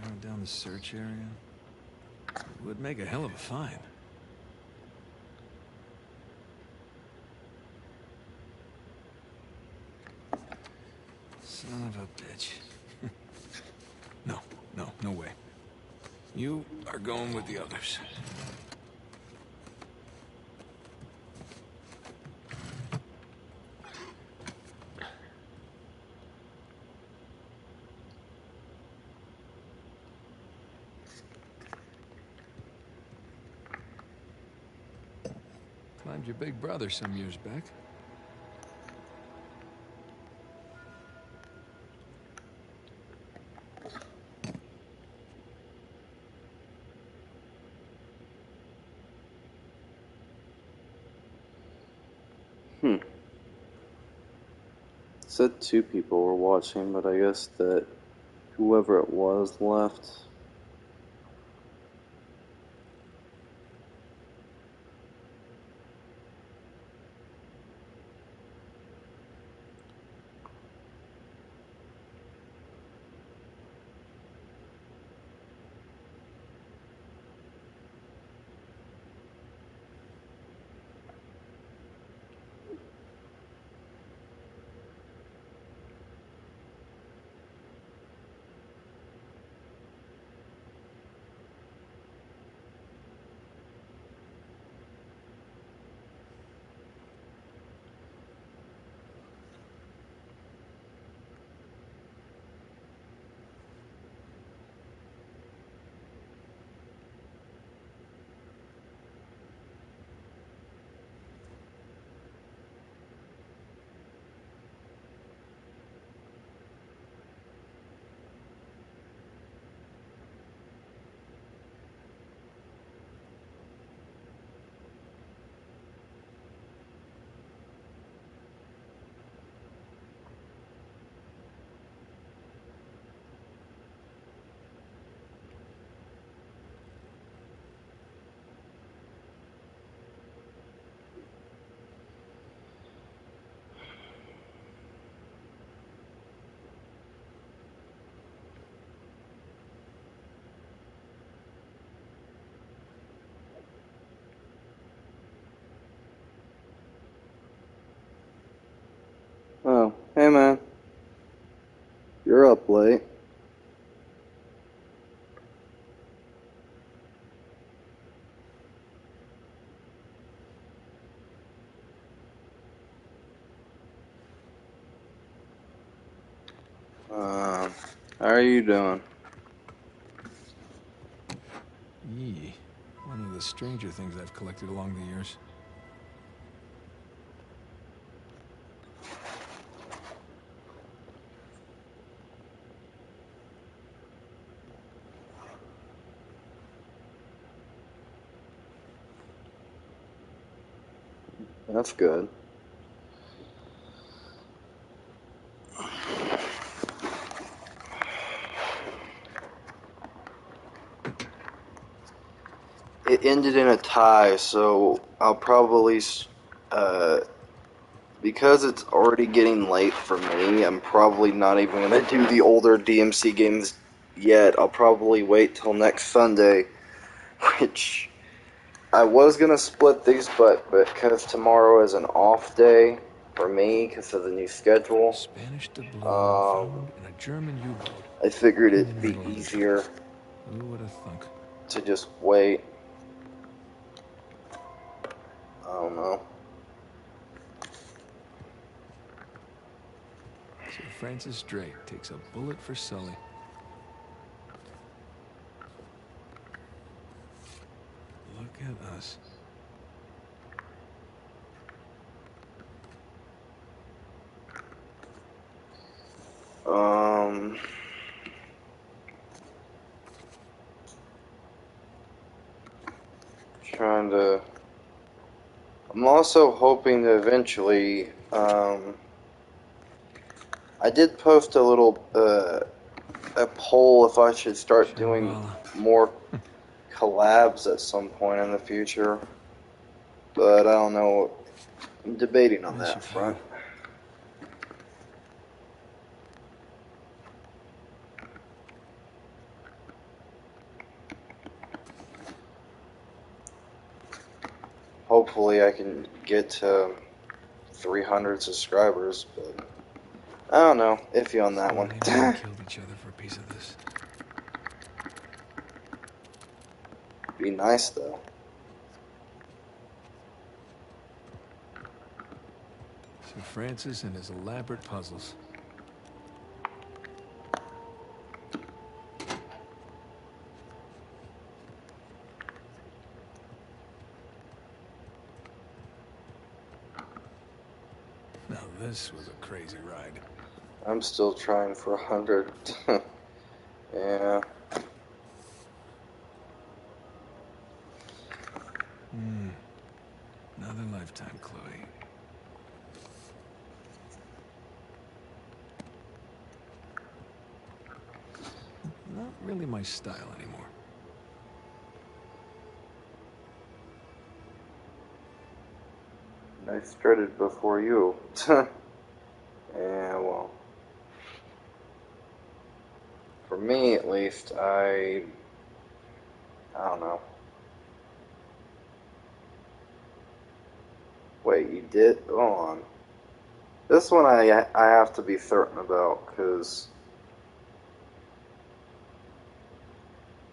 Narrow down the search area. It would make a hell of a find. Son of a bitch. No way. You are going with the others. Climbed your big brother some years back. It said two people were watching, but I guess that whoever it was left. Oh, hey man. You're up late. How are you doing? Yee. One of the stranger things I've collected along the years. That's good. It ended in a tie, so I'll probably, because it's already getting late for me, I'm probably not even going to do the older DMC games yet. I'll probably wait till next Sunday, which I was going to split these, but because tomorrow is an off day for me because of the new schedule, Spanish doubloon found in a German U-boat I figured in the it'd be middle of the easier channel. Who would have thunk? to just wait. I don't know. Sir Francis Drake takes a bullet for Sully. Look at us. Trying to. I'm also hoping to eventually. I did post a little a poll if I should start doing more collabs at some point in the future, but I don't know. I'm debating on that front. Hopefully I can get to 300 subscribers, but I don't know. Iffy on that one. Killed each other for a piece of this. Be nice though. Sir Francis and his elaborate puzzles. Now this was a crazy ride. I'm still trying for 100. Yeah. Another lifetime, Chloe. Not really my style anymore. I started before you. Yeah, well. For me, at least, I don't know. Wait, you did? Hold on. This one I have to be certain about, because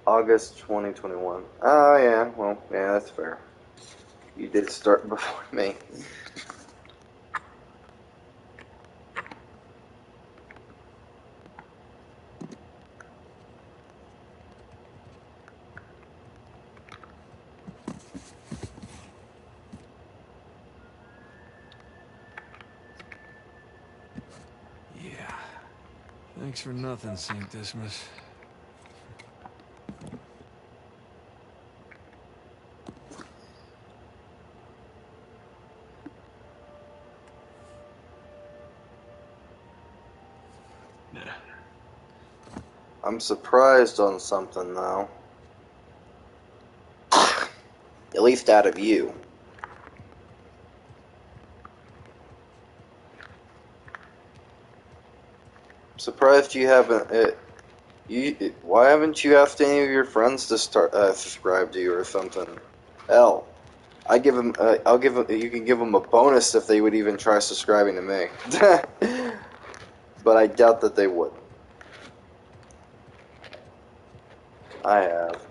August 2021. Oh, yeah, well, yeah, that's fair. You did start before me. Yeah. Thanks for nothing, St. Dismas. I'm surprised on something, though. At least out of you. I'm surprised you haven't. Why haven't you asked any of your friends to start subscribe to you or something? Hell, I give them. I'll give them. You can give them a bonus if they would even try subscribing to me. But I doubt that they would. I have.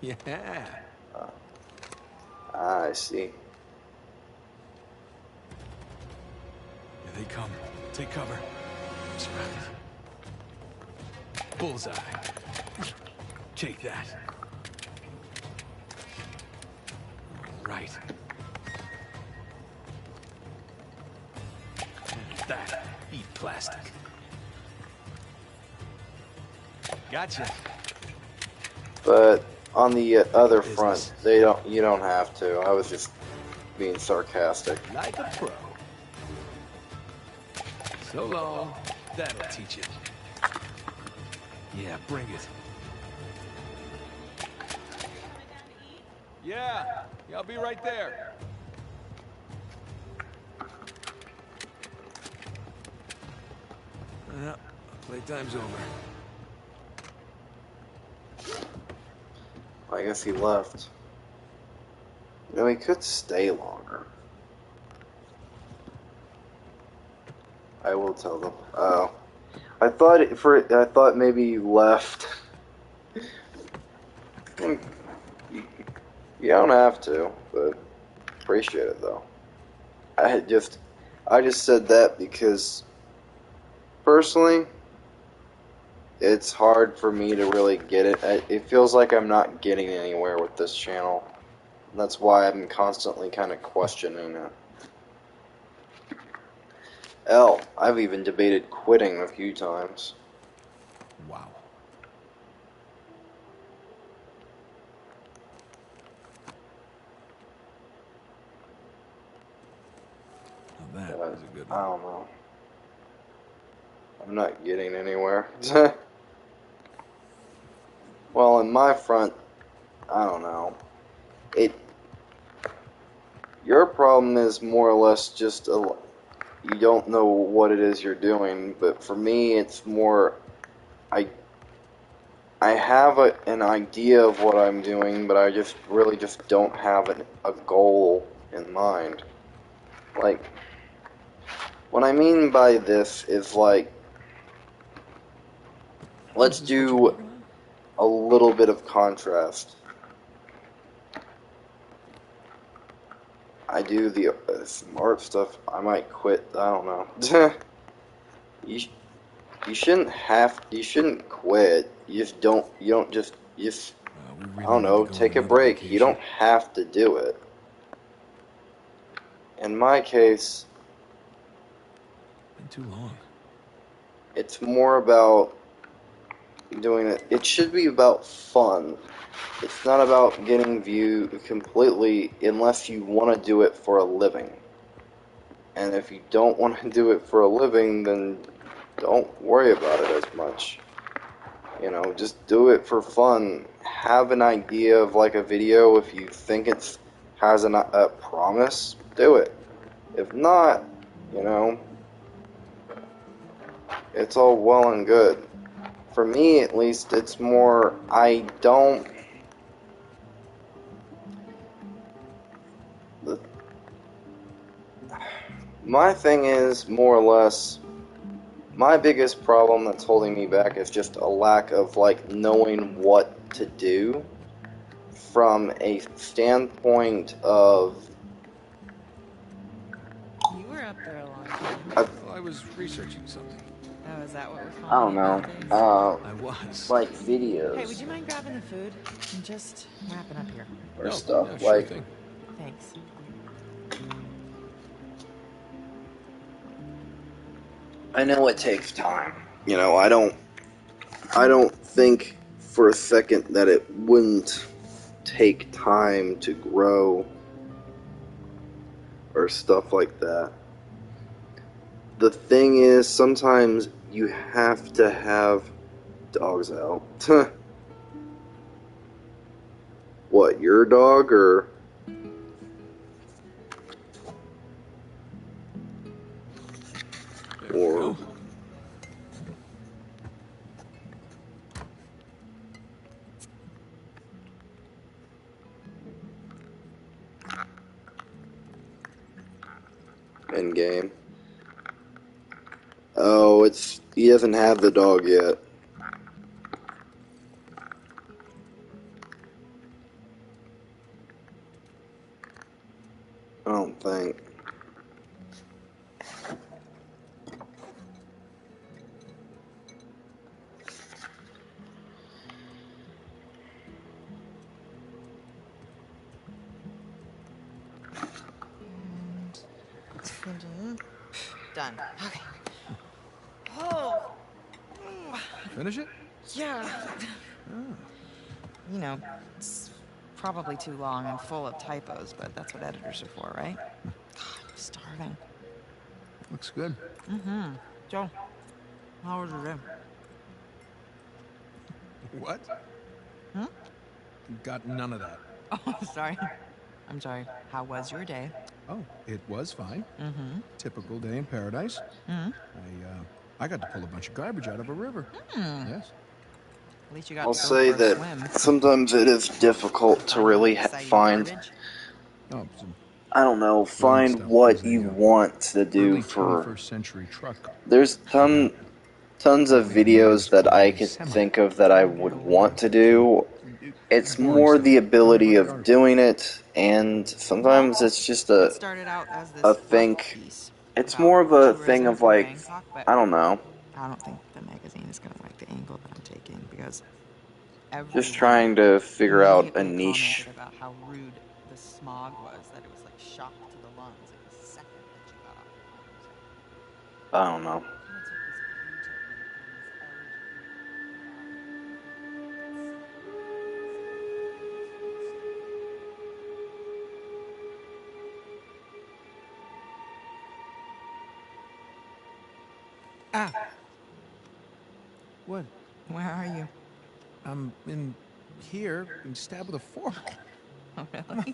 Yeah. I see. Here they come. Take cover. I'm surrounded. Bullseye. Take that. Right. And that. Eat plastic. Gotcha. But on the other front, they don't. You don't have to. I was just being sarcastic. Like a pro. So long. That'll teach it. Yeah, bring it. Yeah, I'll be right there. Playtime's over. I guess he left. You know, he could stay longer. I will tell them. Oh, I thought maybe you left. You don't have to, but appreciate it though. I just said that because personally, it's hard for me to really get it. It feels like I'm not getting anywhere with this channel. That's why I'm constantly kind of questioning it. I've even debated quitting a few times. Wow. Now that is a good one. I don't know. I'm not getting anywhere. Well, in my front, I don't know. Your problem is more or less just you don't know what it is you're doing, but for me, it's more I have an idea of what I'm doing, but I just really just don't have a goal in mind. Like, what I mean by this is like, let's do a little bit of contrast. I do the some art stuff. I might quit. I don't know. You shouldn't quit. You don't just We I really don't need to know, go on take a another break. You vacation. don't have to do it. In my case, Been too long. it's more about doing it. It should be about fun. It's not about getting viewed completely unless you want to do it for a living. And if you don't want to do it for a living, then don't worry about it as much. You know, just do it for fun. Have an idea of like a video. If you think it has a promise, do it. If not, you know, it's all well and good. For me, at least, it's more, my thing is more or less, my biggest problem that's holding me back is just a lack of like knowing what to do from a standpoint of You were up there a long time. Well, I was researching something. Oh, is that what we're I calling don't it know, nowadays? I was. like Hey, would videos you mind grabbing the food? I'm just wrapping up here. or No, stuff. no, sure Like, thing. Thanks. I know it takes time. You know, I don't think for a second that it wouldn't take time to grow or stuff like that. The thing is, sometimes you have to have dogs out. What, your dog or? There we go. In game. Oh, he doesn't have the dog yet. I don't think. Done. Okay. Oh. Finish it? Yeah. You know, it's probably too long and full of typos, but that's what editors are for, right? God, I'm starving. Looks good. Mm-hmm. Joe, how was your day? What? Hmm? Got none of that. Oh, sorry. I'm sorry. How was your day? Oh, it was fine. Mm-hmm. Typical day in paradise. Mm-hmm. I got to pull a bunch of garbage out of a river. Yes. At least you got I'll to go say for a that swim. sometimes it is difficult to really Exciting find, garbage. Oh, some I don't know, brilliant find stuff. There's what a you want to do early for. 21st century truck. There's tons of Apparently the name videos is that called I a could semi. think of that I would want to do. It's Boring more stuff. the Tell me ability about the of article. doing it, and sometimes it's just It started out as a this fluff think. piece It's about more of a thing tourism of through like, Bangkok, but I don't know, I don't think the magazine is gonna like the angle that I'm taking because just everyone trying to figure out a immediately niche. commented about how rude the smog was, that it was like shock to the lungs, like the second that you got off the plane. So I don't know. I kind of took this U-turn on this Ah! What? where are you? I'm in here and stabbed with a fork. Oh, really?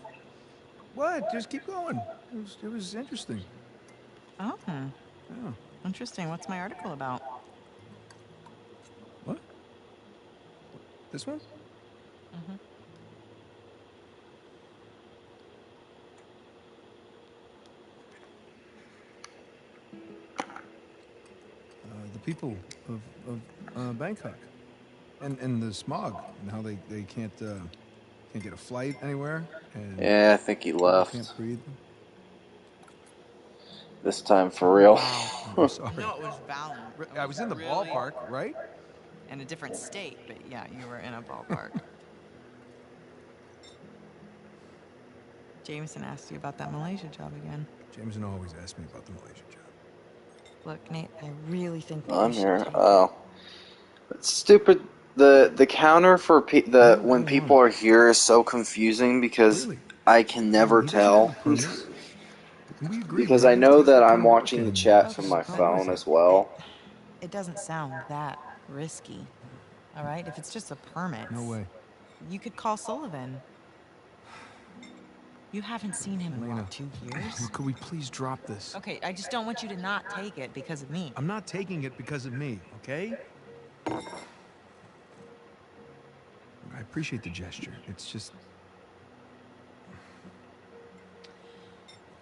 What? Just keep going. It was interesting. Oh, Yeah. interesting. What's my article about? What? This one? Mm-hmm. The people of Bangkok, and the smog, and how they can't get a flight anywhere, and Yeah, I think he people left. can't breathe. This time for real. Wow. I'm sorry. No, it was Valen. It I was in the really ballpark, right? in a different state, but yeah, you were in a ballpark. Jameson asked you about that Malaysia job again. Jameson always asks me about the Malaysia job. Look, Nate, I really think that I'm you should here. take it. Oh, it's stupid. The counter for when I don't people want are here is so confusing because Really? I can never He doesn't have any tell. permits. And we agreed Because we're I not going to know take that that I'm kind of work watching the anymore. chat It's from just my not worth phone it. as well. It doesn't sound that risky. All right, if it's just a permit. No way. You could call Sullivan. You haven't seen him in Elena, what, 2 years? could we please drop this? Okay, I just don't want you to not take it because of me. I'm not taking it because of me, okay? I appreciate the gesture. It's just...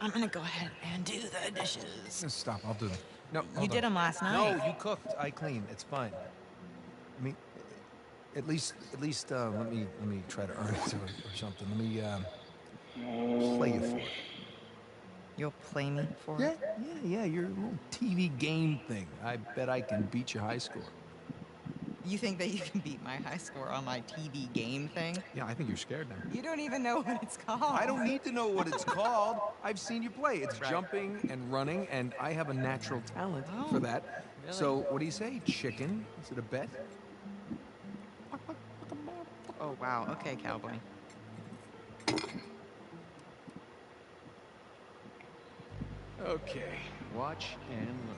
I'm gonna go ahead and do the dishes. No, stop, I'll do them. No, You hold did on. them last No, night. you cooked. I clean. It's fine. I mean, at least, let me try to earn it or something. Let me, play you for it. You'll play me for it? Yeah, your little TV game thing. I bet I can beat your high score. You think that you can beat my high score on my TV game thing? Yeah, I think you're scared now. You don't even know what it's called. I don't need to know what it's called. I've seen you play. It's Right. jumping and running, and I have a natural talent Oh, for that. really? So, what do you say, chicken? Is it a bet? Oh, wow. Okay, cowboy. Okay, watch and learn.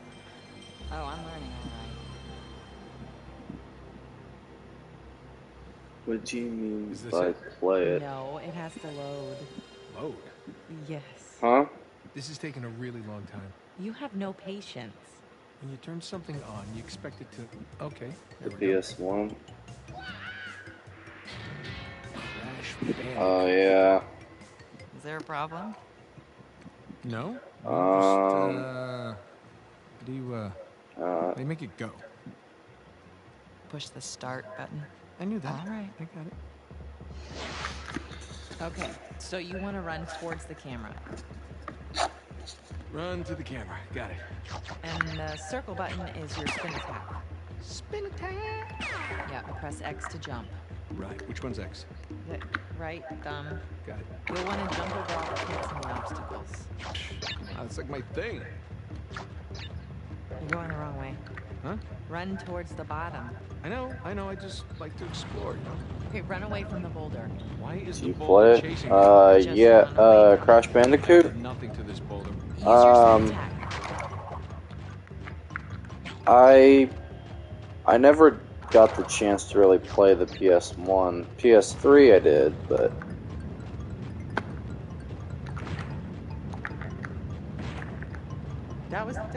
Oh, I'm learning all right. What do you mean Is this by it? play it? No, it has to load. Load. Yes. Huh? This is taking a really long time. You have no patience. When you turn something on, you expect it to... Okay, The there we go. PS1? Crash Bandicoot. Oh, yeah. Is there a problem? No? Um, How do you make it go? Push the start button. I knew that. All right. I got it. Okay, so you want to run towards the camera. Run to the camera. Got it. And the circle button is your spin attack. Spin attack! Yeah, press X to jump. Right. Which one's X? The right thumb. Got it. You'll want to jump over all the pits and the obstacles. That's like my thing. You're going the wrong way. Huh? Run towards the bottom. I know. I just like to explore, you know? Okay, run away from the boulder. Why is Do the you boulder play? chasing me? Yeah, Crash I Bandicoot? did nothing to this boulder. Use your sneak attack. I never got the chance to really play the PS1. PS3 I did, but That was not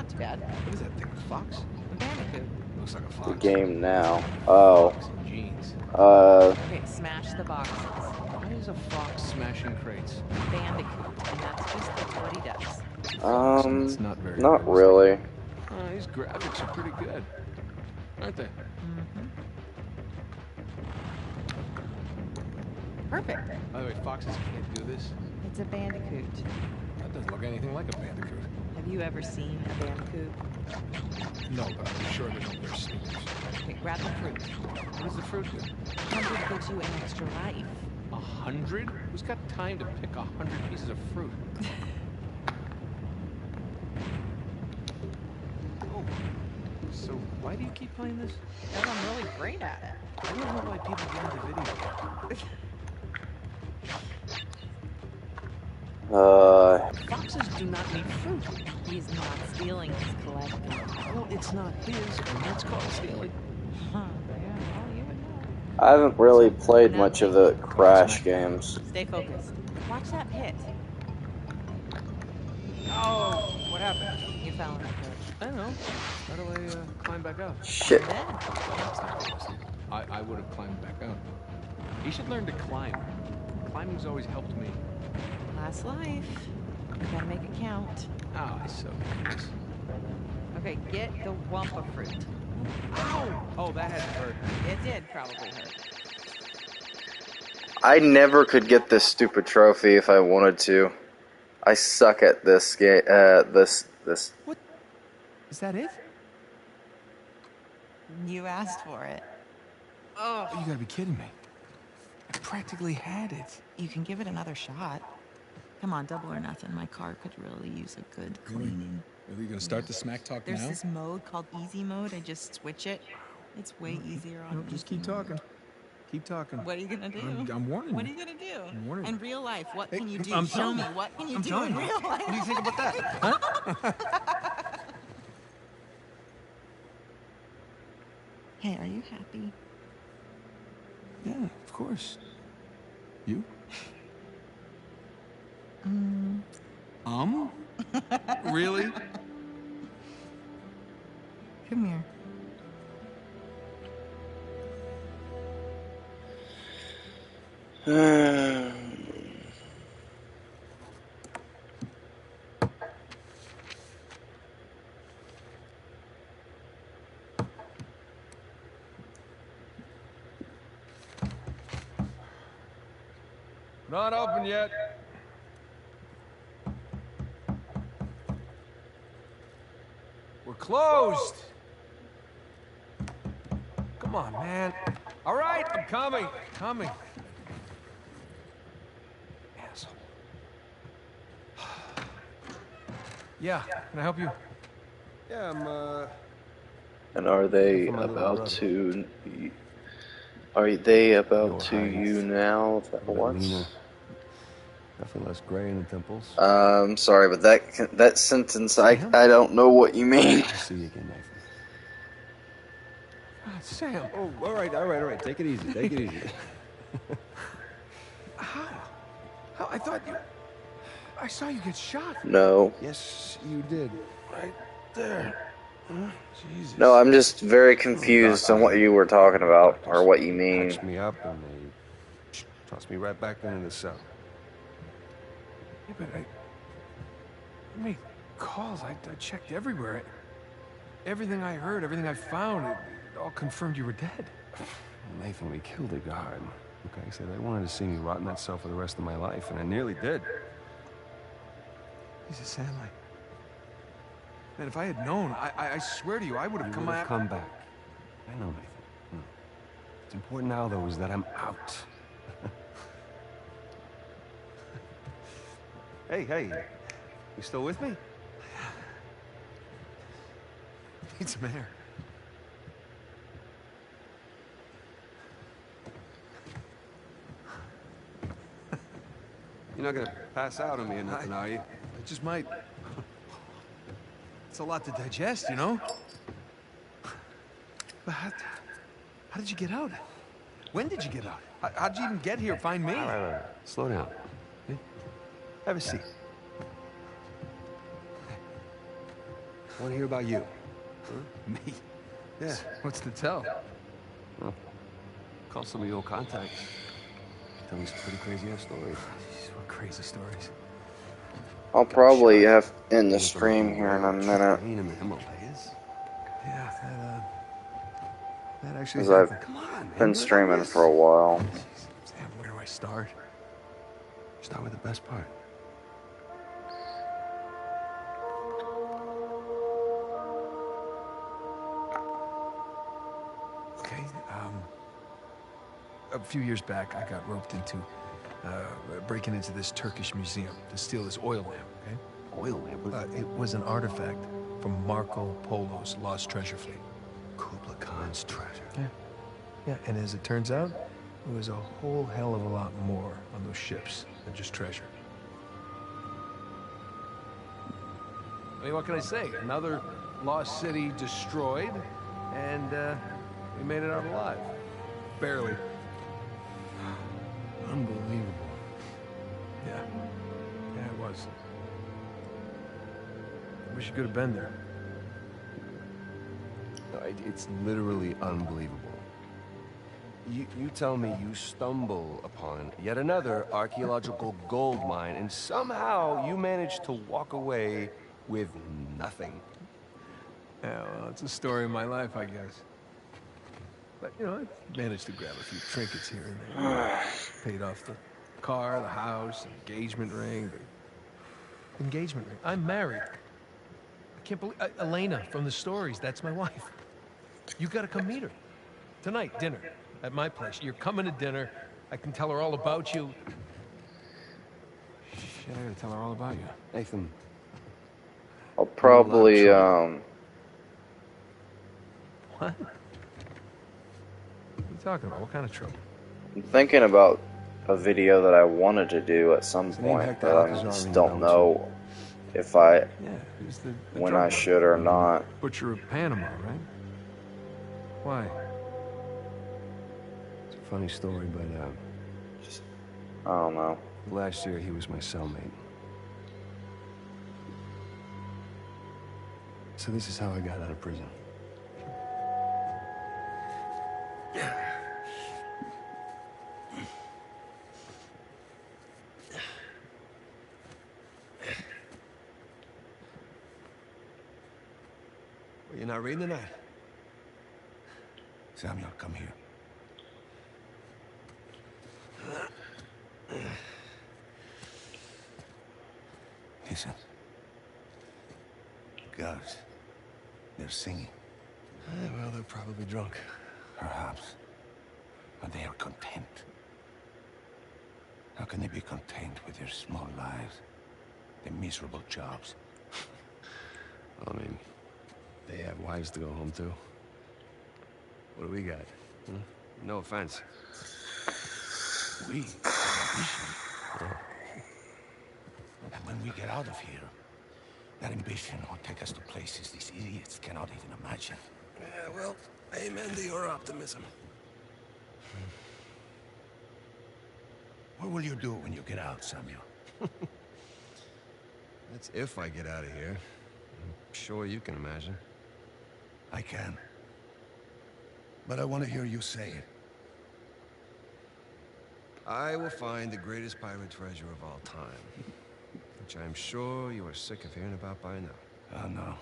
too bad. What is that thing, a fox? A bandicoot. Looks like a fox. the game now. Oh. Fox in jeans. Okay, smash the boxes. Why is a fox smashing crates? Bandicoot, and that's just what he does. It's not very not realistic. really. These graphics are pretty good, aren't they? Perfect. By the way, foxes can't do this. It's a bandicoot. That doesn't look anything like a bandicoot. Have you ever seen a bandicoot? No, but I'm sure they don't wear sneakers. Okay, grab the fruit. What does the fruit do? 100 gives you an extra life. 100? Who's got time to pick 100 pieces of fruit? Oh. So why do you keep playing this? Because I'm really great at it. I don't know why people get into video games. Foxes do not need fruit. He's not stealing his collection. Well, it's not his, and that's called stealing. Huh. Yeah, well, you would know. I haven't really played much of the Crash games. Stay focused. Watch that pit. Oh, what happened? You fell in the pit. I don't know. How do I climb back out? Shit. I would have climbed back out. He should learn to climb. Climbing's always helped me. Last life. You gotta make it count. Oh, I so nervous. Okay, get the wumpa fruit. Ow! Oh, that had to hurt. It did probably hurt. I never could get this stupid trophy if I wanted to. I suck at this game. This. What? Is that it? You asked for it. Oh, you gotta be kidding me. I practically had it. You can give it another shot. Come on, double or nothing. My car could really use a good cleaning. Are you gonna start the smack talk There's now? this mode called easy mode. I just switch it. It's way easier on Just easy keep mode. talking. Keep talking. What are you gonna do? I'm warning What are you. you gonna do? I'm warning you. In real life, what Hey, can you do? I'm Show telling me. you. What can you I'm do telling in you. real life? What do you think about that? Huh? Hey, are you happy? Yeah, of course. You? Really? Come here. Not open yet. We're closed. Come on, man. All right, I'm coming. Coming. Asshole. Yeah, can I help you? Yeah, And are they For my little about brother. to? Are they about Your to Highness. you now? What? Definitely less gray in the temples. Sorry, but that sentence, I don't know what you mean. See you again, Nathan. God, Sam. Oh, all right. Take it easy. Take it easy. How? I thought you... I saw you get shot. No. Yes, you did. Right there. Huh? Jesus. No, I'm just very confused on what you were talking about, or what you mean. Patched me up and they tossed me right back into the cell. Yeah, but I made calls. I checked everywhere. Everything I heard, everything I found, it all confirmed you were dead. Nathan, we killed a guard. Okay, I said I wanted to see me rot in that cell for the rest of my life, and I nearly did. Jesus, Sam, man, if I had known, I swear to you, I would have You come would have out. come back. I know, Nathan. What's important now, though, is that I'm out. Hey, you still with me? Need some air. You're not gonna pass out on me or nothing, are you? I just might. It's a lot to digest, you know? But how did you get out? When did you get out? How'd you even get here? Find me? All right. Slow down. Have a seat. I want to hear about you. Me? Yeah. What's to tell? Well, call some of your old contacts. Tell me some pretty crazy-ass stories. Jeez, what crazy stories. I'll probably have end the stream here in a minute. Yeah, that actually Because I've happened. Come on, man. been streaming for a while. Sam, where do I start? Start with the best part. Okay, a few years back, I got roped into breaking into this Turkish museum to steal this oil lamp, okay? Oil lamp? It was an artifact from Marco Polo's lost treasure fleet. Kublai Khan's treasure. Yeah, and as it turns out, there was a whole hell of a lot more on those ships than just treasure. I mean, what can I say? Another lost city destroyed, and we made it out alive. Barely. Unbelievable. Yeah. Yeah, it was. I wish you could have been there. No, it's literally unbelievable. You tell me you stumble upon yet another archaeological gold mine, and somehow you manage to walk away with nothing. Yeah, well, it's a story of my life, I guess. But, you know, I managed to grab a few trinkets here and there. Paid off the car, the house, engagement ring. Engagement ring. I'm married. I can't believe... Elena from the stories, that's my wife. You gotta come meet her. Tonight, dinner. At my place. You're coming to dinner. I can tell her all about you. Shit, I gotta tell her all about you. Nathan. I'll probably, What? What are you talking about? What kind of trouble? I'm thinking about a video that I wanted to do at some point, but I just don't know if I, when I should or not. Butcher of Panama, right? Why? It's a funny story, but I don't know. last year he was my cellmate. So this is how I got out of prison. Well, you're not reading tonight? Samuel, come here. Listen. Girls, they're singing. Well, they're probably drunk. Perhaps. But they are content. How can they be content with their small lives? Their miserable jobs? Well, I mean, they have wives to go home to. What do we got? Huh? No offense. We have ambition. And when we get out of here, that ambition will take us to places these idiots cannot even imagine. Yeah, well, amen to your optimism. What will you do when you get out, Samuel? That's if I get out of here. I'm sure you can imagine. I can. But I want to hear you say it. I will find the greatest pirate treasure of all time. Which I'm sure you are sick of hearing about by now. Oh, no.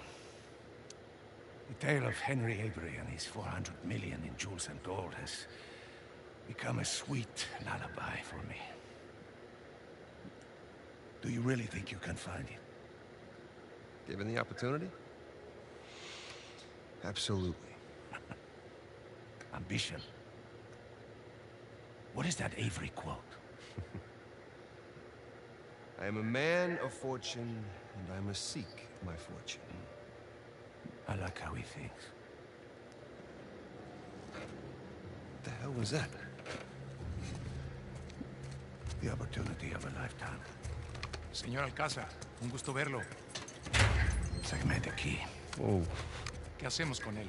The tale of Henry Avery and his 400 million in jewels and gold has become a sweet lullaby for me. Do you really think you can find it? Given the opportunity? Absolutely. Ambition. What is that Avery quote? I am a man of fortune, and I must seek my fortune. I like how he thinks. What the hell was that? The opportunity of a lifetime. Señor Alcázar, un gusto verlo. Sáqueme de aquí. Oh. ¿Qué hacemos con él?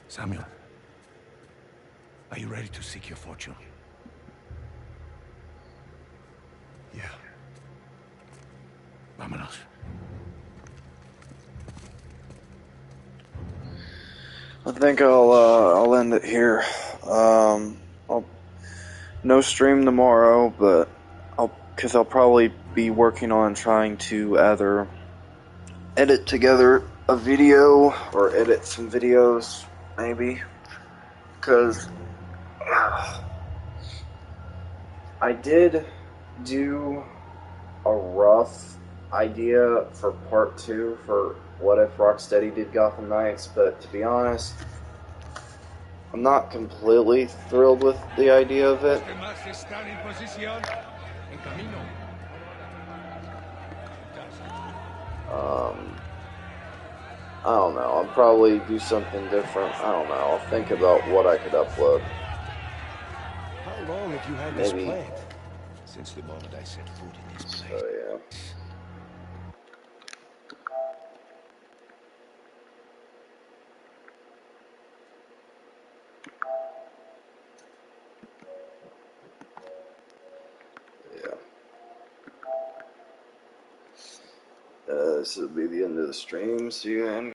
Samuel, are you ready to seek your fortune? Yeah. Vámonos. I think I'll end it here. No stream tomorrow, but because I'll probably be working on trying to either edit together a video or edit some videos, maybe. Because I did do a rough idea for part 2 for what if Rocksteady did Gotham Knights, but to be honest, I'm not completely thrilled with the idea of it. I don't know. I'll probably do something different. I don't know. I'll think about what I could upload. How long have you had this planned? Since the moment I set foot in this place. So yeah. This will be the end of the stream. See you in